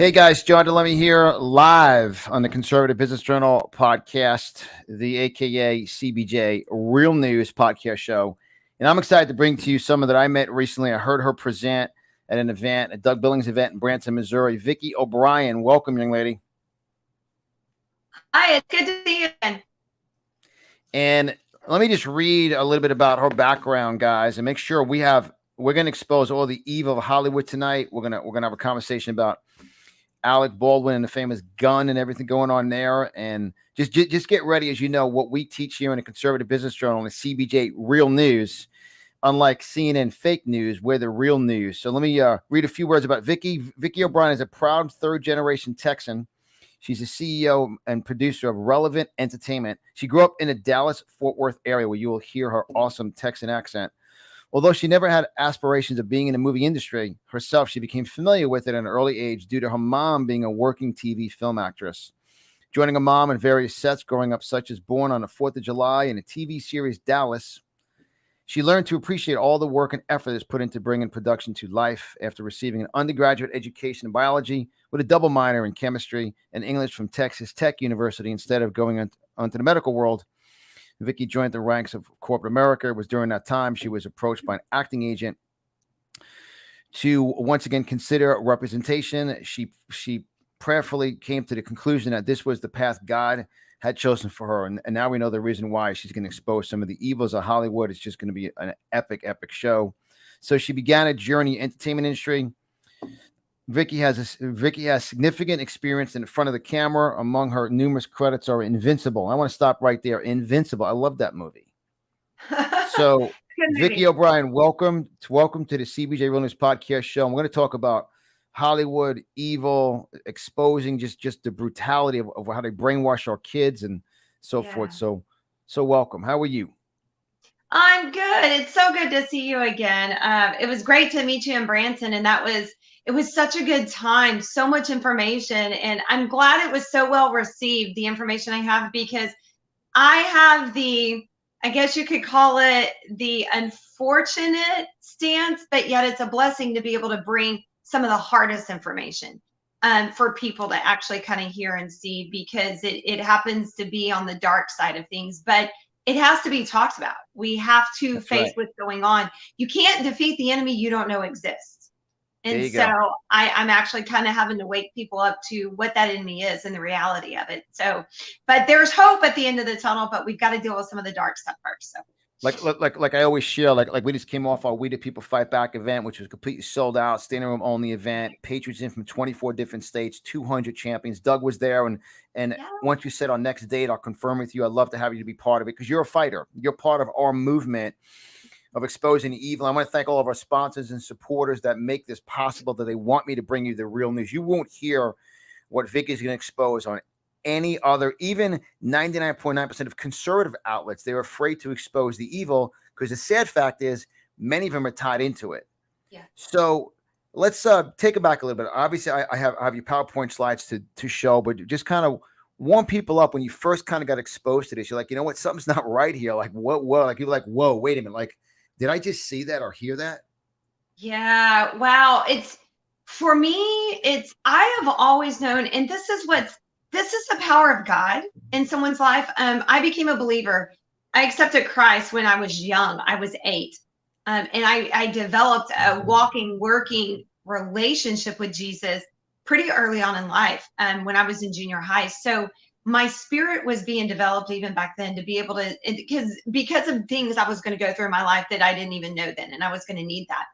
Hey guys, John Di Lemme here, live on the Conservative Business Journal podcast, the AKA CBJ Real News podcast show. And I'm excited to bring to you someone that I met recently. I heard her present at an event, a Doug Billings event in Branson, Missouri. Vicki O'Brien, welcome, young lady. Hi, it's good to see you again. And let me just read a little bit about her background, guys, and make sure we're going to expose all the evil of Hollywood tonight. We're going to have a conversation about Alec Baldwin and the famous gun and everything going on there. And just get ready. As you know, what we teach here in the Conservative Business Journal and the CBJ Real News, unlike CNN fake news, we're the real news. So let me read a few words about Vicki. Vicki O'Brien is a proud third-generation Texan. She's the CEO and producer of Relevant Entertainment. She grew up in the Dallas-Fort Worth area, where you will hear her awesome Texan accent. Although she never had aspirations of being in the movie industry herself, she became familiar with it at an early age due to her mom being a working TV film actress. Joining her mom in various sets growing up, such as Born on the 4th of July and the TV series Dallas, she learned to appreciate all the work and effort that's put into bringing production to life. After receiving an undergraduate education in biology with a double minor in chemistry and English from Texas Tech University, instead of going onto the medical world, Vicki joined the ranks of corporate America. It was during that time she was approached by an acting agent to once again consider representation. She prayerfully came to the conclusion that this was the path God had chosen for her. And now we know the reason why. She's going to expose some of the evils of Hollywood. It's just going to be an epic show. So she began a journey in the entertainment industry. Vicki has significant experience in front of the camera. Among her numerous credits are Invincible. I want to stop right there. Invincible. I love that movie. So, Vicki O'Brien, welcome to the CBJ Real News podcast show. I'm going to talk about Hollywood evil, exposing just the brutality of how they brainwash our kids and so forth. So welcome. How are you? I'm good. It's so good to see you again. It was great to meet you in Branson, and it was such a good time, so much information, and I'm glad it was so well received, the information I have, because I have I guess you could call it the unfortunate stance, but yet it's a blessing to be able to bring some of the hardest information for people to actually kind of hear and see, because it happens to be on the dark side of things, but it has to be talked about. We have to face what's going on. You can't defeat the enemy you don't know exists. And so I'm actually kind of having to wake people up to what that enemy is and the reality of it. So, but there's hope at the end of the tunnel, but we've got to deal with some of the dark stuff first. So. Like I always share, like we just came off our We the People Fight Back event, which was completely sold out, standing room only event, Patriots in from 24 different states, 200 champions. Doug was there. And once you said our next date, I'll confirm with you. I'd love to have you to be part of it, because you're a fighter. You're part of our movement of exposing the evil. I want to thank all of our sponsors and supporters that make this possible, that they want me to bring you the real news. You won't hear what Vicki is going to expose on any other, even 99.9% of conservative outlets. They're afraid to expose the evil, because the sad fact is many of them are tied into it. Yeah. So let's take it back a little bit. Obviously, I have your PowerPoint slides to show, but just kind of warm people up. When you first kind of got exposed to this, you're like, you know what, something's not right here. Like, what? Like, you're like, whoa, wait a minute. Like, did I just see that or hear that? Yeah. Wow. For me, I have always known, and this is the power of God in someone's life. I became a believer. I accepted Christ when I was young. I was 8. And I developed a walking, working relationship with Jesus pretty early on in life, when I was in junior high. So my spirit was being developed even back then to be able to, because of things I was going to go through in my life that I didn't even know then, and I was going to need that.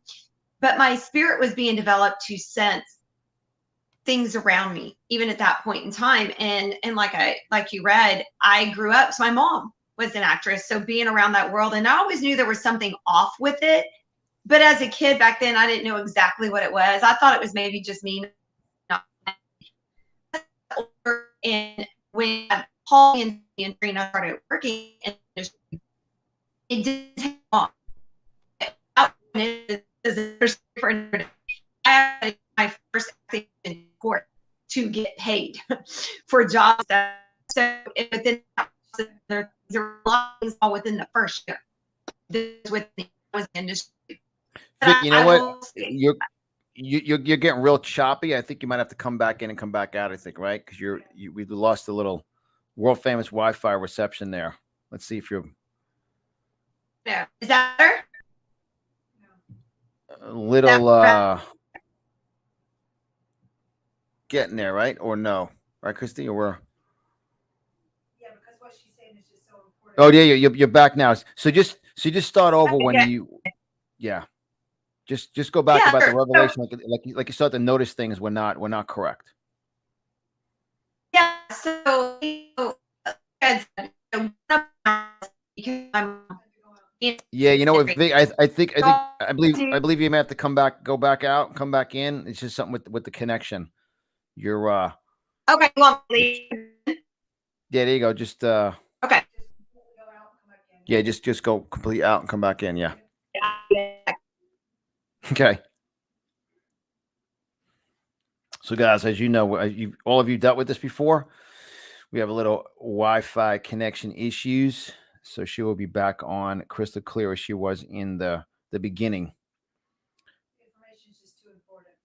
But my spirit was being developed to sense things around me, even at that point in time. And like you read, I grew up, so my mom was an actress, so being around that world, and I always knew there was something off with it. But as a kid back then, I didn't know exactly what it was. I thought it was maybe just me. And when Paul and Trina started working, and it didn't take long. I had my first acting in court to get paid for jobs. So within there were a lot of things all within the first year. This was the industry. Vic, you know what? you're getting real choppy. I think you might have to come back in and come back out. I think, right? Because we lost a little world famous Wi-Fi reception there. Let's see if you're. No, is that better? A little getting there, right? Or no, right, Christy? Or we're. Yeah, because what she's saying is just so important. Oh yeah, you're back now. So just start over when you. Yeah. Just go back about the revelation, like you start to notice things were not correct. Yeah. So yeah, you know, I believe you may have to go back out, come back in. It's just something with the connection. You're okay. Well, yeah, there you go. Just okay. Yeah, just go completely out and come back in. Yeah. Okay. So, guys, as you know, all of you dealt with this before. We have a little Wi-Fi connection issues, so she will be back on crystal clear as she was in the beginning.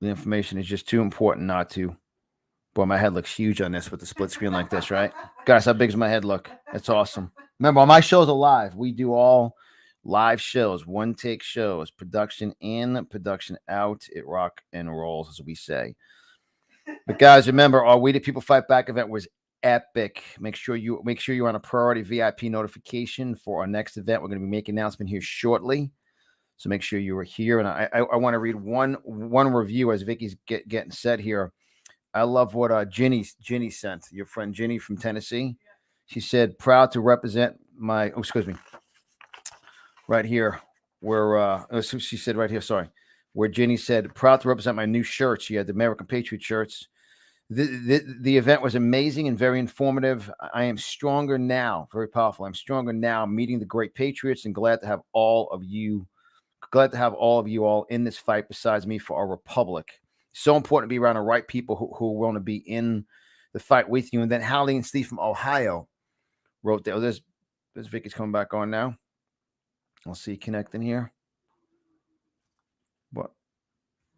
The information is just too important not to. Boy, my head looks huge on this with the split screen like this, right? Guys, how big does my head look? That's awesome. Remember, all my shows are live. We do all live shows, one take shows, production in, production out. It rock and rolls, as we say. But guys, remember, our We the People Fight Back event was epic. Make sure you're on a priority VIP notification for our next event. We're going to be making an announcement here shortly, so make sure you are here. And I want to read one review as Vicky's getting set here. I love what Ginny sent. Your friend Ginny from Tennessee. She said, "Proud to represent my." Oh, excuse me. Right here, where she said right here. Sorry, where Ginny said, "Proud to represent my new shirts." She had the American Patriot shirts. The event was amazing and very informative. I am stronger now. Very powerful. I'm stronger now, meeting the great patriots, and glad to have all of you all in this fight besides me for our republic. So important to be around the right people who want to be in the fight with you. And then Hallie and Steve from Ohio wrote that. Oh, there's Vicky's coming back on now. I'll see connecting here. What?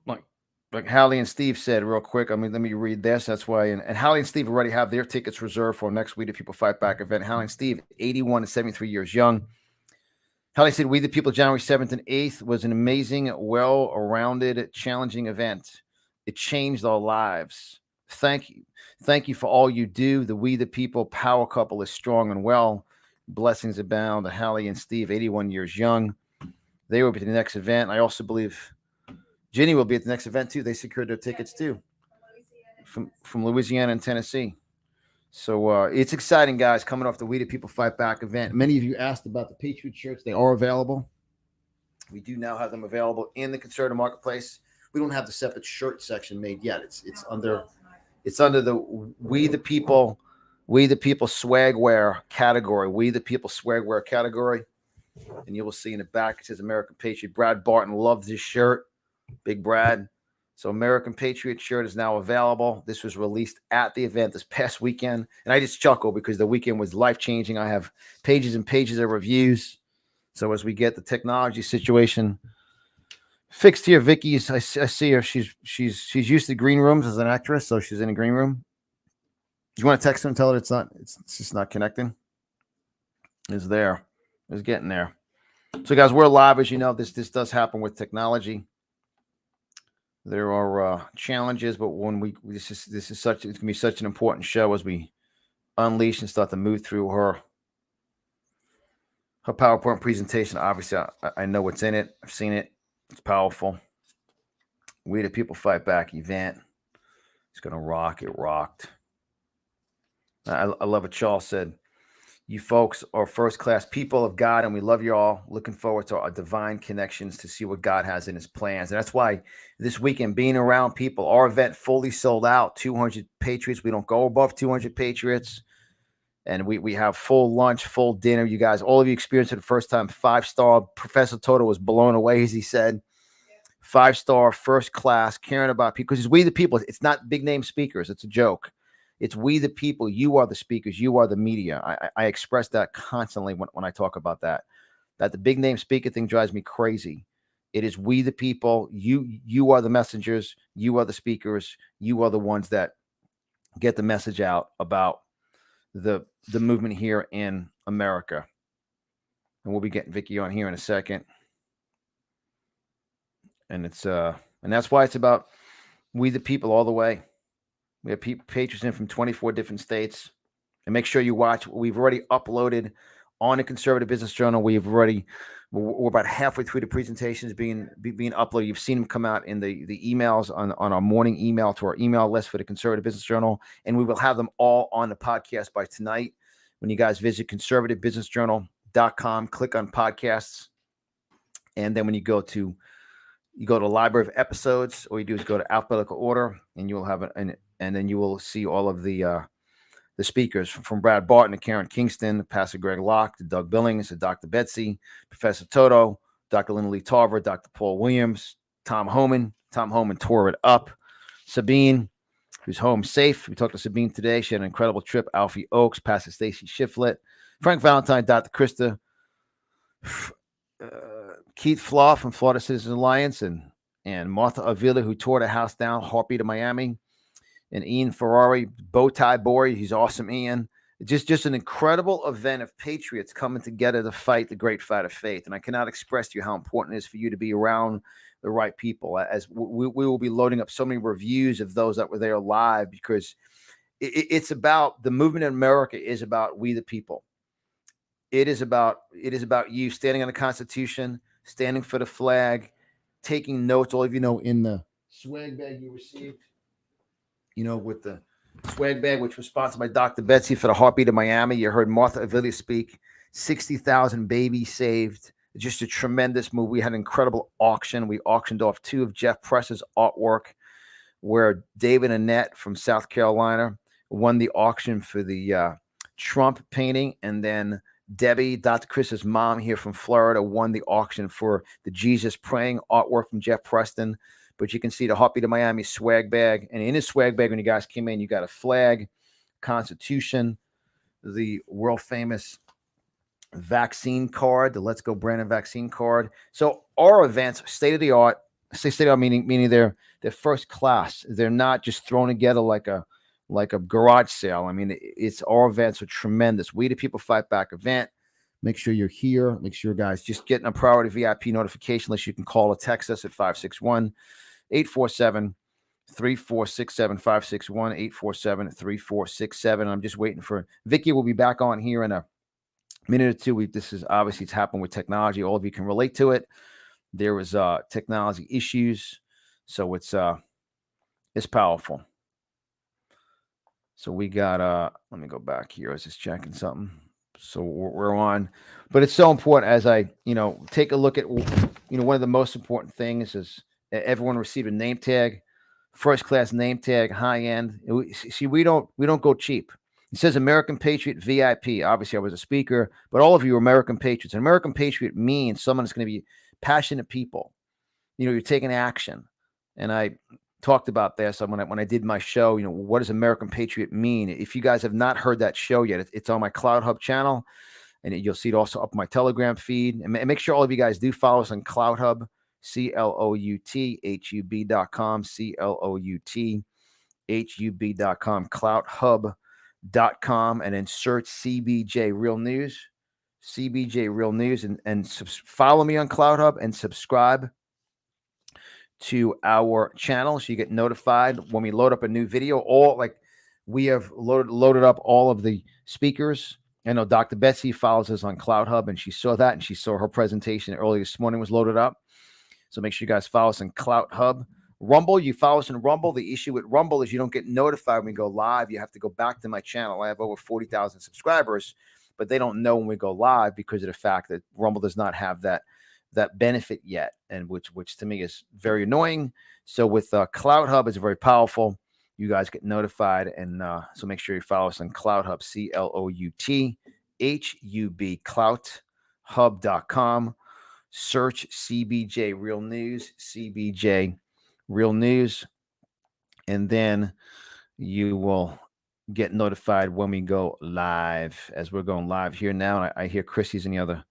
Like Hallie and Steve said real quick. I mean, let me read this. That's why. And Hallie and Steve already have their tickets reserved for next We the People Fight Back event. Hallie and Steve, 81 and 73 years young. Hallie said, We the People, January 7th and 8th was an amazing, well-rounded, challenging event. It changed our lives. Thank you. Thank you for all you do. The We the People power couple is strong and well. Blessings abound. Hallie and Steve, 81 years young. They will be at the next event. I also believe Ginny will be at the next event too. They secured their tickets too from Louisiana and Tennessee. So it's exciting, guys, coming off the We the People Fight Back event. Many of you asked about the Patriot shirts. They are available. We do now have them available in the conservative marketplace. We don't have the separate shirt section made yet. It's under the We the People swagwear category. We the People swagwear category. And you will see in the back it says American Patriot. Brad Barton loves this shirt. Big Brad. So American Patriot shirt is now available. This was released at the event this past weekend. And I just chuckle because the weekend was life-changing. I have pages and pages of reviews. So as we get the technology situation fixed here, Vicky's, I see her. She's used to green rooms as an actress, so she's in a green room. You want to text her and tell her it's just not connecting? It's there. It's getting there. So guys, we're live, as you know. This does happen with technology. There are challenges, but when this is it's gonna be such an important show as we unleash and start to move through her PowerPoint presentation. Obviously, I know what's in it. I've seen it. It's powerful. We the People Fight Back event. It's gonna rock. It rocked. I love what Charles said. You folks are first-class people of God, and we love you all. Looking forward to our divine connections to see what God has in his plans. And that's why this weekend, being around people, our event fully sold out, 200 Patriots. We don't go above 200 Patriots. And we have full lunch, full dinner. You guys, all of you experienced it the first time. 5-star. Professor Toto was blown away, as he said. 5-star, first class, caring about people. Because it's We the People. It's not big-name speakers. It's a joke. It's We the People. You are the speakers. You are the media. I express that constantly when I talk about that. That the big name speaker thing drives me crazy. It is we the people. You are the messengers. You are the speakers. You are the ones that get the message out about the movement here in America. And we'll be getting Vicki on here in a second. And it's and that's why it's about we the people all the way. We have patrons in from 24 different states. And make sure you watch. We've already uploaded on the Conservative Business Journal. We're about halfway through the presentations being uploaded. You've seen them come out in the emails on our morning email to our email list for the Conservative Business Journal. And we will have them all on the podcast by tonight. When you guys visit conservativebusinessjournal.com, click on podcasts. And then when you go to library of episodes, all you do is go to alphabetical order, and you will have and then you will see all of the speakers from Brad Barton to Karen Kingston, Pastor Greg Locke, to Doug Billings, to Dr. Betsy, Professor Toto, Dr. Linda Lee Tarver, Dr. Paul Williams, Tom Homan. Tom Homan tore it up. Sabine, who's home safe. We talked to Sabine today. She had an incredible trip. Alfie Oakes, Pastor Stacy Shiflett, Frank Valentine, Dr. Krista, Keith Flaw from Florida Citizens Alliance, and Martha Avila, who tore the house down, Heartbeat of Miami, and Ian Ferrari, Bowtie Boy. He's awesome, Ian. Just an incredible event of patriots coming together to fight the great fight of faith. And I cannot express to you how important it is for you to be around the right people. As we will be loading up so many reviews of those that were there live, because it's about the movement in America is about we the people. It is about you standing on the Constitution, standing for the flag, taking notes. All of you know in the swag bag you received, with the swag bag, which was sponsored by Dr. Betsy for the Heartbeat of Miami. You heard Martha Avila speak. 60,000 babies saved. Just a tremendous move. We had an incredible auction. We auctioned off 2 of Jeff Press's artwork, where David Annette from South Carolina won the auction for the Trump painting, and then Debbie, Dr. Chris's mom here from Florida, won the auction for the Jesus praying artwork from Jeff Preston. But you can see the Heartbeat of Miami swag bag. And in his swag bag, when you guys came in, you got a flag, Constitution, the world famous vaccine card, the Let's Go Brandon vaccine card. So our events, state of the art, meaning they're first class. They're not just thrown together like a garage sale. I mean, our events are tremendous. We the People Fight Back event. Make sure you're here. Make sure, guys, just getting a priority VIP notification list. You can call or text us at 561-847-3467, 561-847-3467. I'm just waiting for Vicki. Will be back on here in a minute or two. It's happened with technology. All of you can relate to it. There was technology issues, so it's powerful. So we got let me go back here. I was just checking something. So we're on, but it's so important as I, take a look at, one of the most important things is everyone received a name tag, first class name tag, high end. See, we don't go cheap. It says American Patriot VIP. Obviously I was a speaker, but all of you are American Patriots. An American Patriot means someone that's going to be passionate people. You're taking action. And I talked about this when I did my show. What does American Patriot mean? If you guys have not heard that show yet, it's on my Cloud Hub channel, and you'll see it also up my Telegram feed. And make sure all of you guys do follow us on Cloud Hub, CLOUTHUB.com, CLOUTHUB.com, cloudhub.com, and then search CBJ Real News, and follow me on Cloud Hub and subscribe to our channel so you get notified when we load up a new video. We have loaded up all of the speakers. I know Dr. Betsy follows us on Cloud Hub, and she saw that, and she saw her presentation early this morning was loaded up. So make sure you guys follow us on Cloud Hub. Rumble, you follow us on Rumble. The issue with Rumble is you don't get notified when we go live. You have to go back to my channel. I have over 40,000 subscribers, but they don't know when we go live because of the fact that Rumble does not have that benefit yet, and which to me is very annoying. So with Cloud Hub, it's very powerful. You guys get notified, and so make sure you follow us on Cloud Hub, CLOUTHUB, cloudhub.com. Search CBJ Real News, CBJ Real News, and then you will get notified when we go live. As we're going live here now, I hear Chrissy's in the other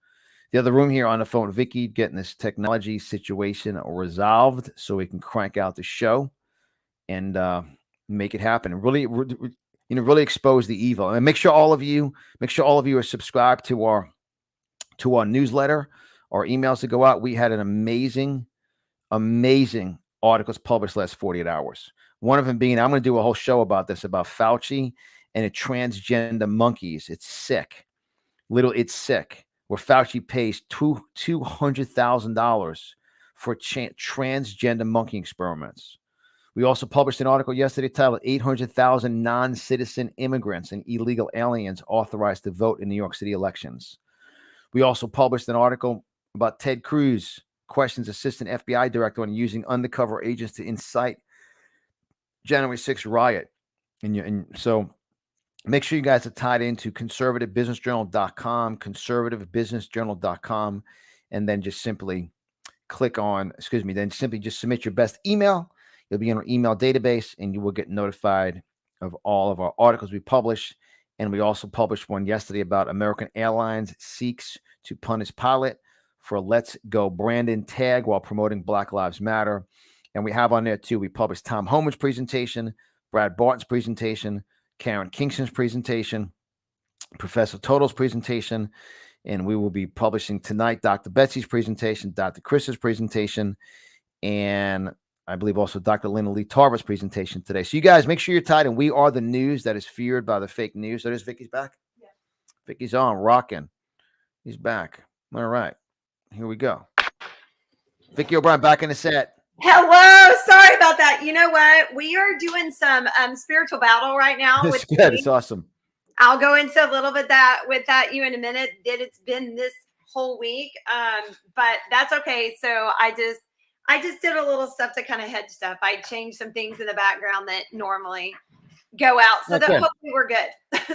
the other room here on the phone with Vicki, getting this technology situation resolved so we can crank out the show and make it happen. Really, really expose the evil. And make sure all of you are subscribed to our newsletter, our emails that go out. We had an amazing articles published last 48 hours. One of them being, I'm going to do a whole show about this, about Fauci and the transgender monkeys. It's sick. It's sick. Where Fauci pays $200,000 for transgender monkey experiments. We also published an article yesterday titled 800,000 non-citizen immigrants and illegal aliens authorized to vote in New York City elections. We also published an article about Ted Cruz questions assistant FBI director on using undercover agents to incite January 6th riot. And so make sure you guys are tied into conservativebusinessjournal.com, conservativebusinessjournal.com, and then just simply just submit your best email. You'll be in our email database, and you will get notified of all of our articles we publish. And we also published one yesterday about American Airlines seeks to punish pilot for Let's Go Brandon tag while promoting Black Lives Matter. And we have on there, too, we published Tom Homan's presentation, Brad Barton's presentation, Karen Kingston's presentation, Professor Total's presentation, and we will be publishing tonight Dr. Betsy's presentation, Dr. Chris's presentation, and I believe also Dr. Linda Lee Tarver's presentation today. So you guys make sure you're tied in. We are the news that is feared by the fake news. So there's Vicki's back. Yeah. Vicki's on, rocking. He's back. All right. Here we go. Vicki O'Brien back in the set. Hello. Sorry about that. You know what? We are doing some spiritual battle right now. It's good. It's awesome. I'll go into a little bit with that you in a minute. That it's been this whole week, but that's okay. So I just did a little stuff to kind of hedge stuff. I changed some things in the background that normally go out, so that hopefully we're good.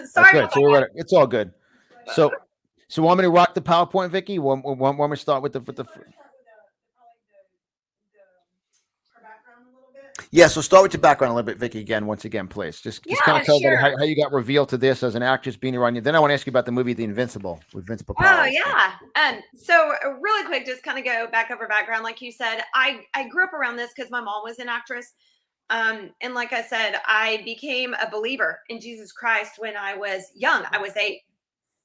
Sorry. Good. So it's all good. So want me to rock the PowerPoint, Vicki? Want me to start with the Yeah, so start with your background a little bit, Vicki, once again, please. Just kind of tell everybody how you got revealed to this as an actress being around you. Then I want to ask you about the movie The Invincible with Vince Papale. Oh, yeah. So really quick, just kind of go back over background. Like you said, I grew up around this because my mom was an actress. And like I said, I became a believer in Jesus Christ when I was young. I was 8.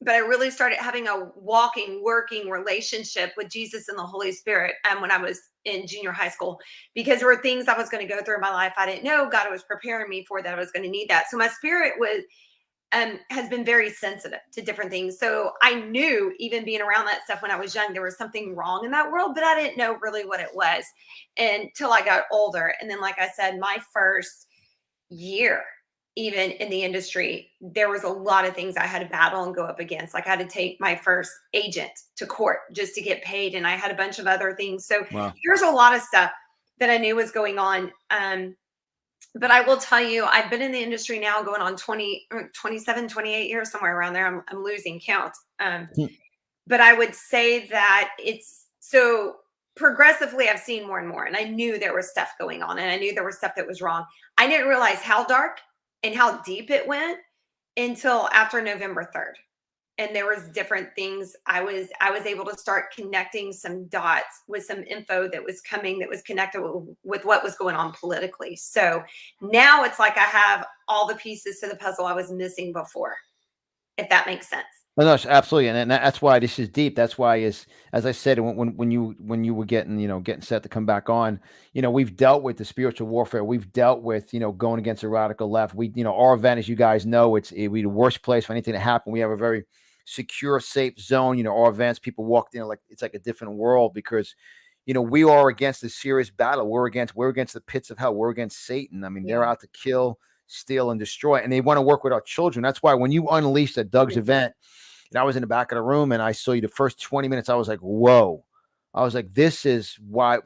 But I really started having a working relationship with Jesus and the Holy Spirit when I was in junior high school, because there were things I was going to go through in my life I didn't know God was preparing me for, that I was going to need that. So my spirit has been very sensitive to different things. So I knew, even being around that stuff when I was young, there was something wrong in that world, but I didn't know really what it was until I got older. And then, like I said, my first year even in the industry, there was a lot of things I had to battle and go up against. Like I had to take my first agent to court just to get paid. And I had a bunch of other things. So There's a lot of stuff that I knew was going on. But I will tell you, I've been in the industry now going on 27, 28 years, somewhere around there. I'm losing count. But I would say that it's so progressively I've seen more and more, and I knew there was stuff going on, and I knew there was stuff that was wrong. I didn't realize how dark and how deep it went until after November 3rd. And there was different things. I was able to start connecting some dots with some info that was coming, that was connected with what was going on politically. So now it's like I have all the pieces to the puzzle I was missing before, if that makes sense. No, absolutely, and that's why this is deep. That's why, as I said, when you were getting set to come back on, we've dealt with the spiritual warfare. We've dealt with going against the radical left. Our event, as you guys know, it's the worst place for anything to happen. We have a very secure, safe zone. Our events, people walked in like it's like a different world, because we are against the serious battle. We're against the pits of hell. We're against Satan. I mean, they're out to kill, steal, and destroy, and they want to work with our children. That's why when you unleashed at Doug's event, and I was in the back of the room and I saw you the first 20 minutes, I was like, whoa. I was like, this is what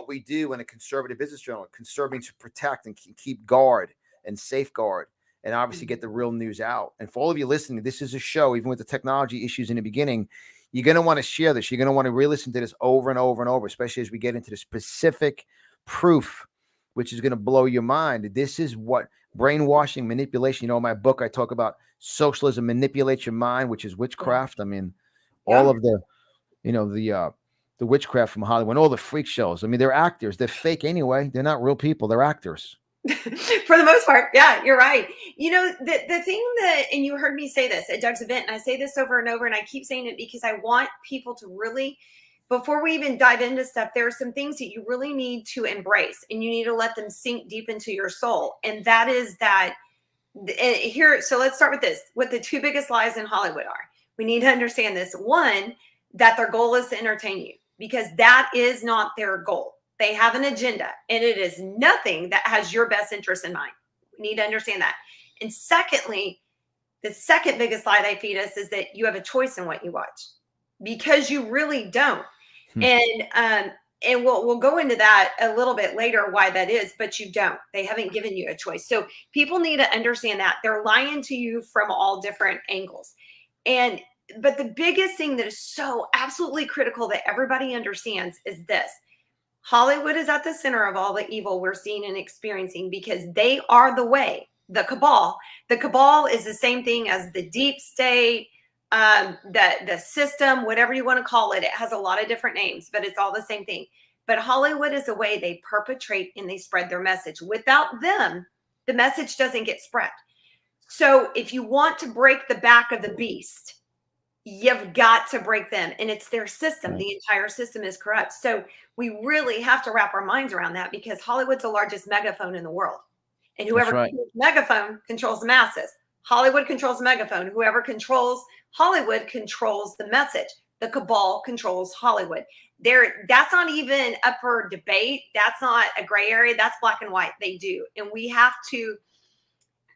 we do in a conservative business journal, conserving to protect and keep guard and safeguard, and obviously get the real news out. And for all of you listening, this is a show, even with the technology issues in the beginning, you're going to want to share this. You're going to want to re-listen to this over and over and over, especially as we get into the specific proof, which is going to blow your mind. This is what brainwashing, manipulation. In my book, I talk about socialism manipulates your mind, which is witchcraft. I mean, all of the the witchcraft from Hollywood and all the freak shows. I mean, they're actors. They're fake anyway. They're not real people. They're actors. For the most part. Yeah, you're right. The thing that, and you heard me say this at Doug's event, and I say this over and over, and I keep saying it because I want people to really, before we even dive into stuff, there are some things that you really need to embrace, and you need to let them sink deep into your soul. And that is that here. So let's start with this. What the two biggest lies in Hollywood are. We need to understand this. One, that their goal is to entertain you, because that is not their goal. They have an agenda, and it is nothing that has your best interest in mind. We need to understand that. And secondly, the second biggest lie they feed us is that you have a choice in what you watch, because you really don't. And we'll go into that a little bit later, why that is, but you don't. They haven't given you a choice. So people need to understand that they're lying to you from all different angles. But the biggest thing that is so absolutely critical that everybody understands is this. Hollywood is at the center of all the evil we're seeing and experiencing, because they are the way, the cabal. The cabal is the same thing as the deep state, the system, whatever you want to call it. It has a lot of different names, but it's all the same thing. But Hollywood is the way they perpetrate and they spread their message. Without them, the message doesn't get spread. So if you want to break the back of the beast, you've got to break them. And it's their system. The entire system is corrupt. So we really have to wrap our minds around that, because Hollywood's the largest megaphone in the world. And whoever controls the megaphone controls the masses. Hollywood controls the megaphone. Whoever controls Hollywood controls the message. The cabal controls Hollywood. That's not even up for debate. That's not a gray area. That's black and white. They do. And we have to,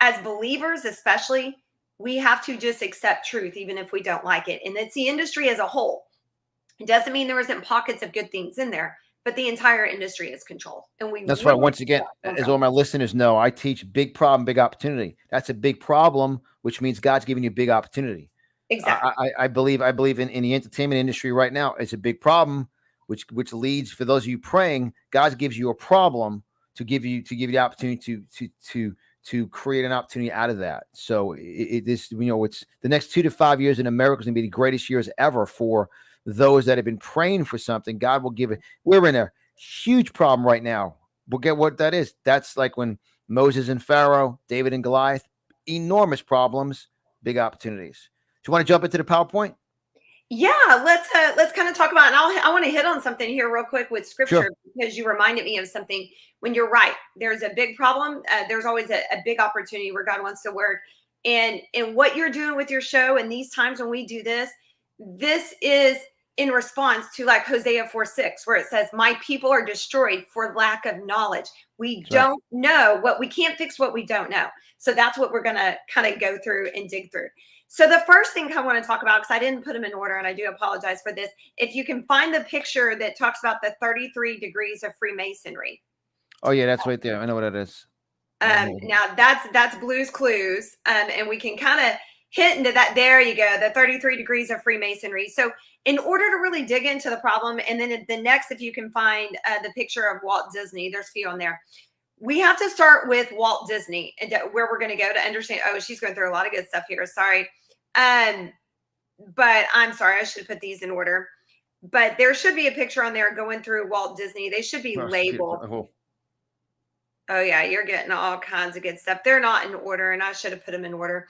as believers especially, we have to just accept truth, even if we don't like it. And it's the industry as a whole. It doesn't mean there isn't pockets of good things in there, but the entire industry is controlled. And that's why, once again, as all my listeners know, I teach big problem, big opportunity. That's a big problem, which means God's giving you a big opportunity. Exactly. I believe in the entertainment industry right now. It's a big problem, which leads, for those of you praying, God gives you a problem to give you the opportunity to create an opportunity out of that. So it's the next 2 to 5 years in America is going to be the greatest years ever for those that have been praying for something. God will give it. We're in a huge problem right now. We'll get what that is. That's like when Moses and Pharaoh, David and Goliath, enormous problems, big opportunities. Do you want to jump into the PowerPoint? Yeah, let's kind of talk about, and I want to hit on something here real quick with scripture, because you reminded me of something. When you're right, there's a big problem. There's always a big opportunity where God wants to work. And what you're doing with your show, and these times when we do this is in response to like Hosea 4:6, where it says, my people are destroyed for lack of knowledge. We don't know we can't fix what we don't know. So that's what we're going to kind of go through and dig through. So the first thing I want to talk about, because I didn't put them in order, and I do apologize for this, if you can find the picture that talks about the 33 degrees of Freemasonry. Oh yeah, that's right there. I know what it is. Now that's Blue's Clues, and we can kind of hit into that. There you go, the 33 degrees of Freemasonry. So in order to really dig into the problem, and then the next, if you can find the picture of Walt Disney, there's a few on there. We have to start with Walt Disney and where we're going to go to understand. Oh, she's going through a lot of good stuff here. Sorry. But I'm sorry. I should put these in order. But there should be a picture on there going through Walt Disney. They should be labeled. Oh, yeah. You're getting all kinds of good stuff. They're not in order, and I should have put them in order.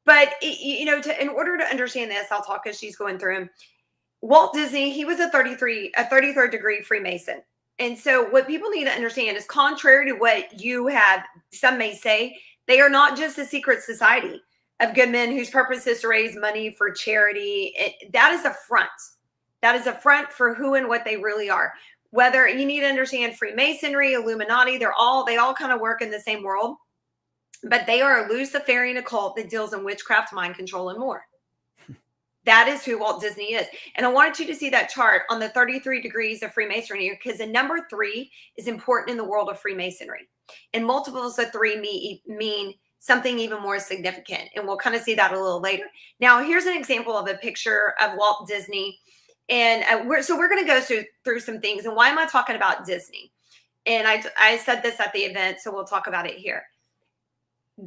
But, in order to understand this, I'll talk as she's going through them. Walt Disney, he was a 33rd degree Freemason. And so what people need to understand is, contrary to what you have, some may say, they are not just a secret society of good men whose purpose is to raise money for charity. That is a front. That is a front for who and what they really are. Whether you need to understand Freemasonry, Illuminati, they all kind of work in the same world, but they are a Luciferian occult that deals in witchcraft, mind control, and more. That is who Walt Disney is. And I wanted you to see that chart on the 33 degrees of Freemasonry, because the number 3 is important in the world of Freemasonry. And multiples of 3 mean something even more significant. And we'll kind of see that a little later. Now, here's an example of a picture of Walt Disney. And we're going to go through some things. And why am I talking about Disney? And I said this at the event, so we'll talk about it here.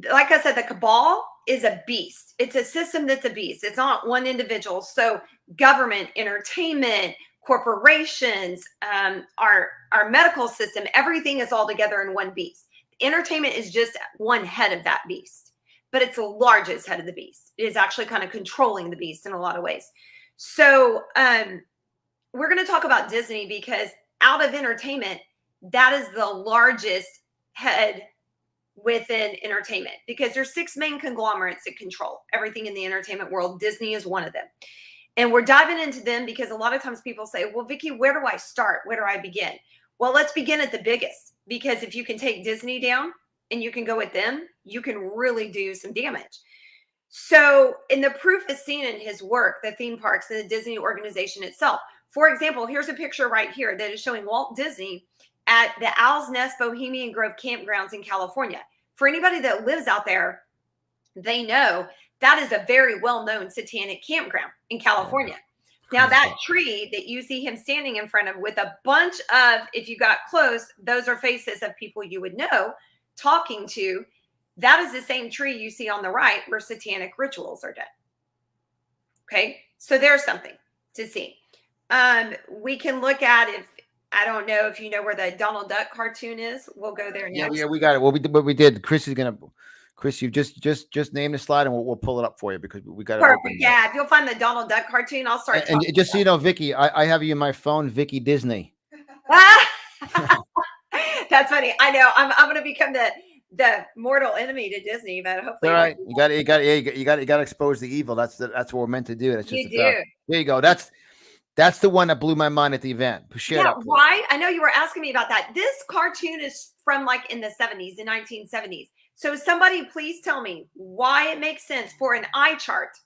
like I said, the cabal is a beast. It's a system that's a beast. It's not one individual. So government, entertainment, corporations, our medical system, everything is all together in one beast. Entertainment is just one head of that beast, but it's the largest head of the beast. It is actually kind of controlling the beast in a lot of ways. So we're going to talk about Disney because out of entertainment, that is the largest head within entertainment because there's 6 main conglomerates that control everything in the entertainment world. Disney is one of them. And we're diving into them because a lot of times people say, well, Vicki, where do I start? Where do I begin? Well, let's begin at the biggest, because if you can take Disney down and you can go with them, you can really do some damage. So, and the proof is seen in his work, the theme parks and the Disney organization itself. For example, here's a picture right here that is showing Walt Disney at the Owl's Nest Bohemian Grove campgrounds in California. For anybody that lives out there, they know that is a very well-known satanic campground in California. Now, that tree that you see him standing in front of with a bunch of, if you got close, those are faces of people you would know talking to. That is the same tree you see on the right where satanic rituals are done. Okay, so there's something to see. We can look at if, I don't know if you know where the Donald Duck cartoon is. We'll go there next. Yeah, we got it. Well, we did. Chris, you just name the slide and we'll pull it up for you because we got it Perfect. open. Yeah, if you'll find the Donald Duck cartoon, I'll start. And just so you know, Vicki, I have you in my phone, Vicki Disney. That's funny. I know. I'm going to become the mortal enemy to Disney, but hopefully. All right, you got to expose the evil. That's what we're meant to do. That's just you do. There you go. That's the one that blew my mind at the event. Share Yeah, why? I know you were asking me about that. This cartoon is from like in the 70s, the 1970s. So somebody please tell me why it makes sense for an eye chart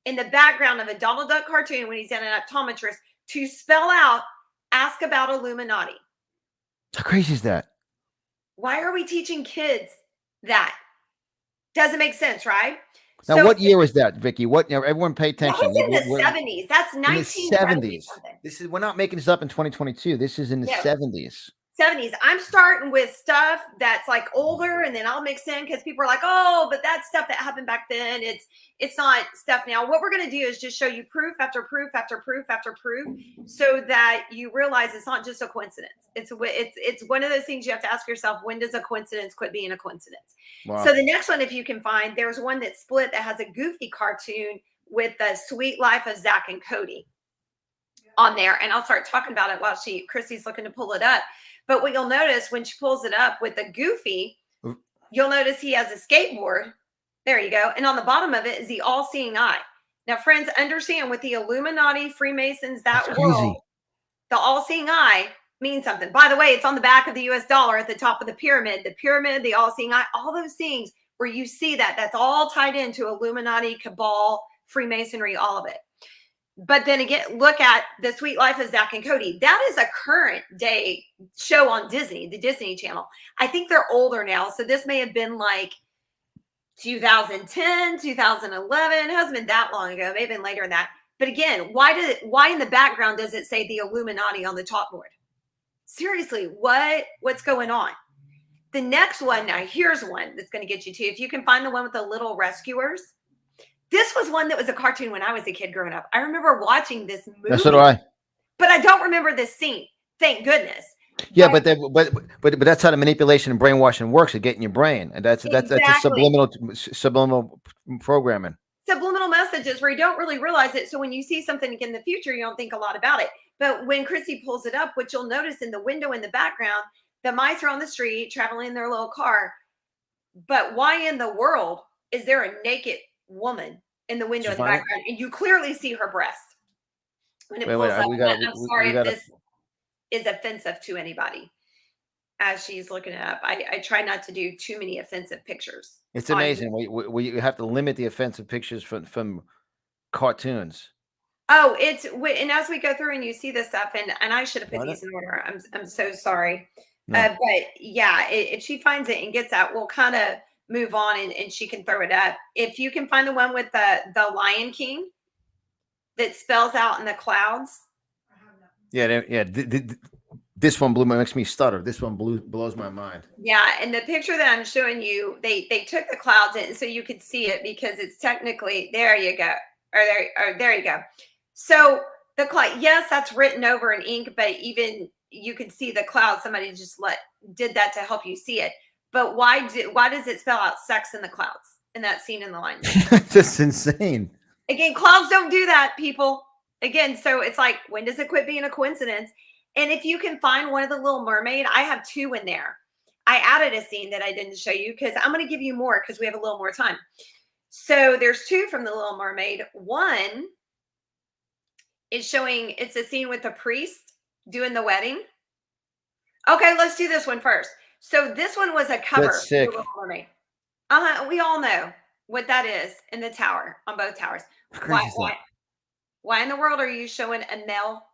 in the background of a Donald Duck cartoon when he's in an optometrist to spell out, ask about Illuminati. How crazy is that? Why are we teaching kids that? Doesn't make sense, right? Now, So, what year was that, Vicki? Everyone pay that attention. was in the 70s. That's 1970s. We're not making this up in 2022. This is in the 70s. 70s. I'm starting with stuff that's like older, and then I'll mix in because people are like, oh, but that's stuff that happened back then. It's not stuff now. What we're going to do is just show you proof after proof after proof after proof so that you realize it's not just a coincidence. It's one of those things you have to ask yourself, when does a coincidence quit being a coincidence? Wow. So the next one, if you can find, there's one that's split that has a Goofy cartoon with the Sweet Life of Zach and Cody on there. And I'll start talking about it while Chrissy's looking to pull it up. But what you'll notice when she pulls it up with the Goofy, you'll notice he has a skateboard. There you go. And on the bottom of it is the all-seeing eye. Now, friends, understand with the Illuminati, Freemasons, that world, the all-seeing eye means something. By the way, it's on the back of the US dollar at the top of the pyramid, the all-seeing eye, all those things where you see that's all tied into Illuminati, Cabal, Freemasonry, all of it. But then again, look at the Sweet Life of Zach and Cody. That is a current day show on Disney, the Disney Channel. I think they're older now. So this may have been like 2010, 2011. It hasn't been that long ago. It may have been later than that. But again, why in the background does it say the Illuminati on the top board? Seriously, what's going on? The next one, now here's one that's going to get you to, if you can find the one with the little rescuers. This was one that was a cartoon when I was a kid growing up. I remember watching this movie. So do I. But I don't remember this scene. Thank goodness. Yeah, but that's how the manipulation and brainwashing works. It get in your brain, and that's a subliminal programming. Subliminal messages where you don't really realize it. So when you see something in the future, you don't think a lot about it. But when Chrissy pulls it up, what you'll notice in the window in the background, the mice are on the street traveling in their little car. But why in the world is there a naked woman in the window in the background, and you clearly see her breast when it pulls up? I'm sorry if this is offensive to anybody as she's looking it up. I try not to do too many offensive pictures. It's amazing. We have to limit the offensive pictures from cartoons. Oh, and as we go through and you see this stuff, and I should have put these in order. I'm so sorry. No. But yeah, if she finds it and gets that, we'll kind of move on and she can throw it up. If you can find the one with the Lion King that spells out in the clouds. Yeah. This one makes me stutter. This one blows my mind. Yeah, and the picture that I'm showing you, they took the clouds in so you could see it because it's technically there you go. Or there you go. So the cloud, yes, that's written over in ink, but even you could see the cloud. Somebody just did that to help you see it. But why does it spell out sex in the clouds in that scene in the line? Just insane. Again, clouds don't do that, people. Again, so it's like, when does it quit being a coincidence? And if you can find one of the Little Mermaid, I have 2 in there. I added a scene that I didn't show you because I'm going to give you more because we have a little more time. So there's 2 from the Little Mermaid. One is showing, it's a scene with the priest doing the wedding. Okay, let's do this one first. So this one was a cover That's sick. for Little Mermaid. We all know what that is in the tower, on both towers. Why in the world are you showing a male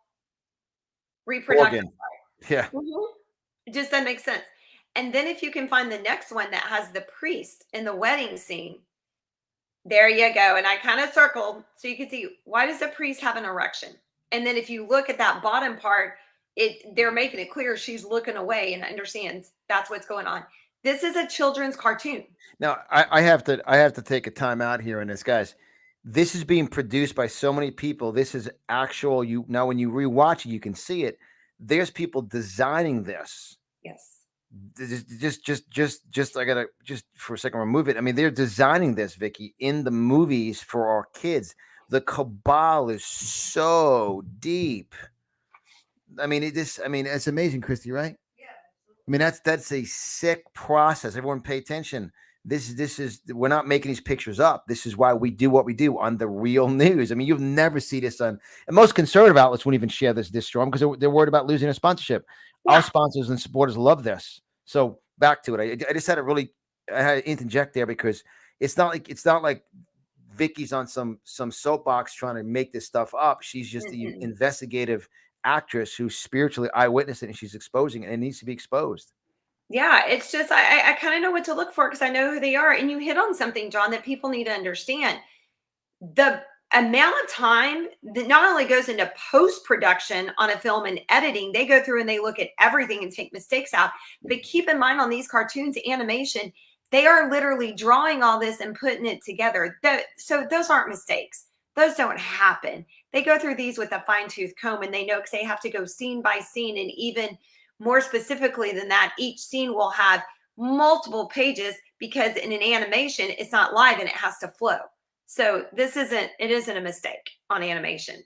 reproductive? Yeah. It just doesn't make sense. And then if you can find the next one that has the priest in the wedding scene, there you go. And I kind of circled so you can see, why does the priest have an erection? And then if you look at that bottom part, they're making it clear she's looking away and understands that's what's going on. This is a children's cartoon. Now I have to take a time out here on this, guys. This is being produced by so many people. This is actual. Now when you rewatch it, you can see it. There's people designing this. Yes. Just I gotta just for a second remove it. I mean, they're designing this, Vicki, in the movies for our kids. The cabal is so deep. I mean, it's amazing, Christy, right? Yeah. I mean, that's a sick process. Everyone pay attention. This is we're not making these pictures up. This is why we do what we do on the real news. I mean, you'll never see this on, and most conservative outlets won't even share this storm because they're worried about losing a sponsorship. Yeah. Our sponsors and supporters love this. So back to it. I just had to interject there because it's not like Vicki's on some soapbox trying to make this stuff up. She's just the investigative actress who's spiritually eyewitness it, and she's exposing it, and it needs to be exposed. Yeah, it's just I kind of know what to look for because I know who they are. And you hit on something, John, that people need to understand. The amount of time that not only goes into post-production on a film and editing, they go through and they look at everything and take mistakes out. But keep in mind on these cartoons, animation, they are literally drawing all this and putting it together. So those aren't mistakes. Those don't happen. They go through these with a fine-tooth comb, and they know because they have to go scene by scene. And even more specifically than that, each scene will have multiple pages because in an animation, it's not live and it has to flow. So it isn't a mistake on animation.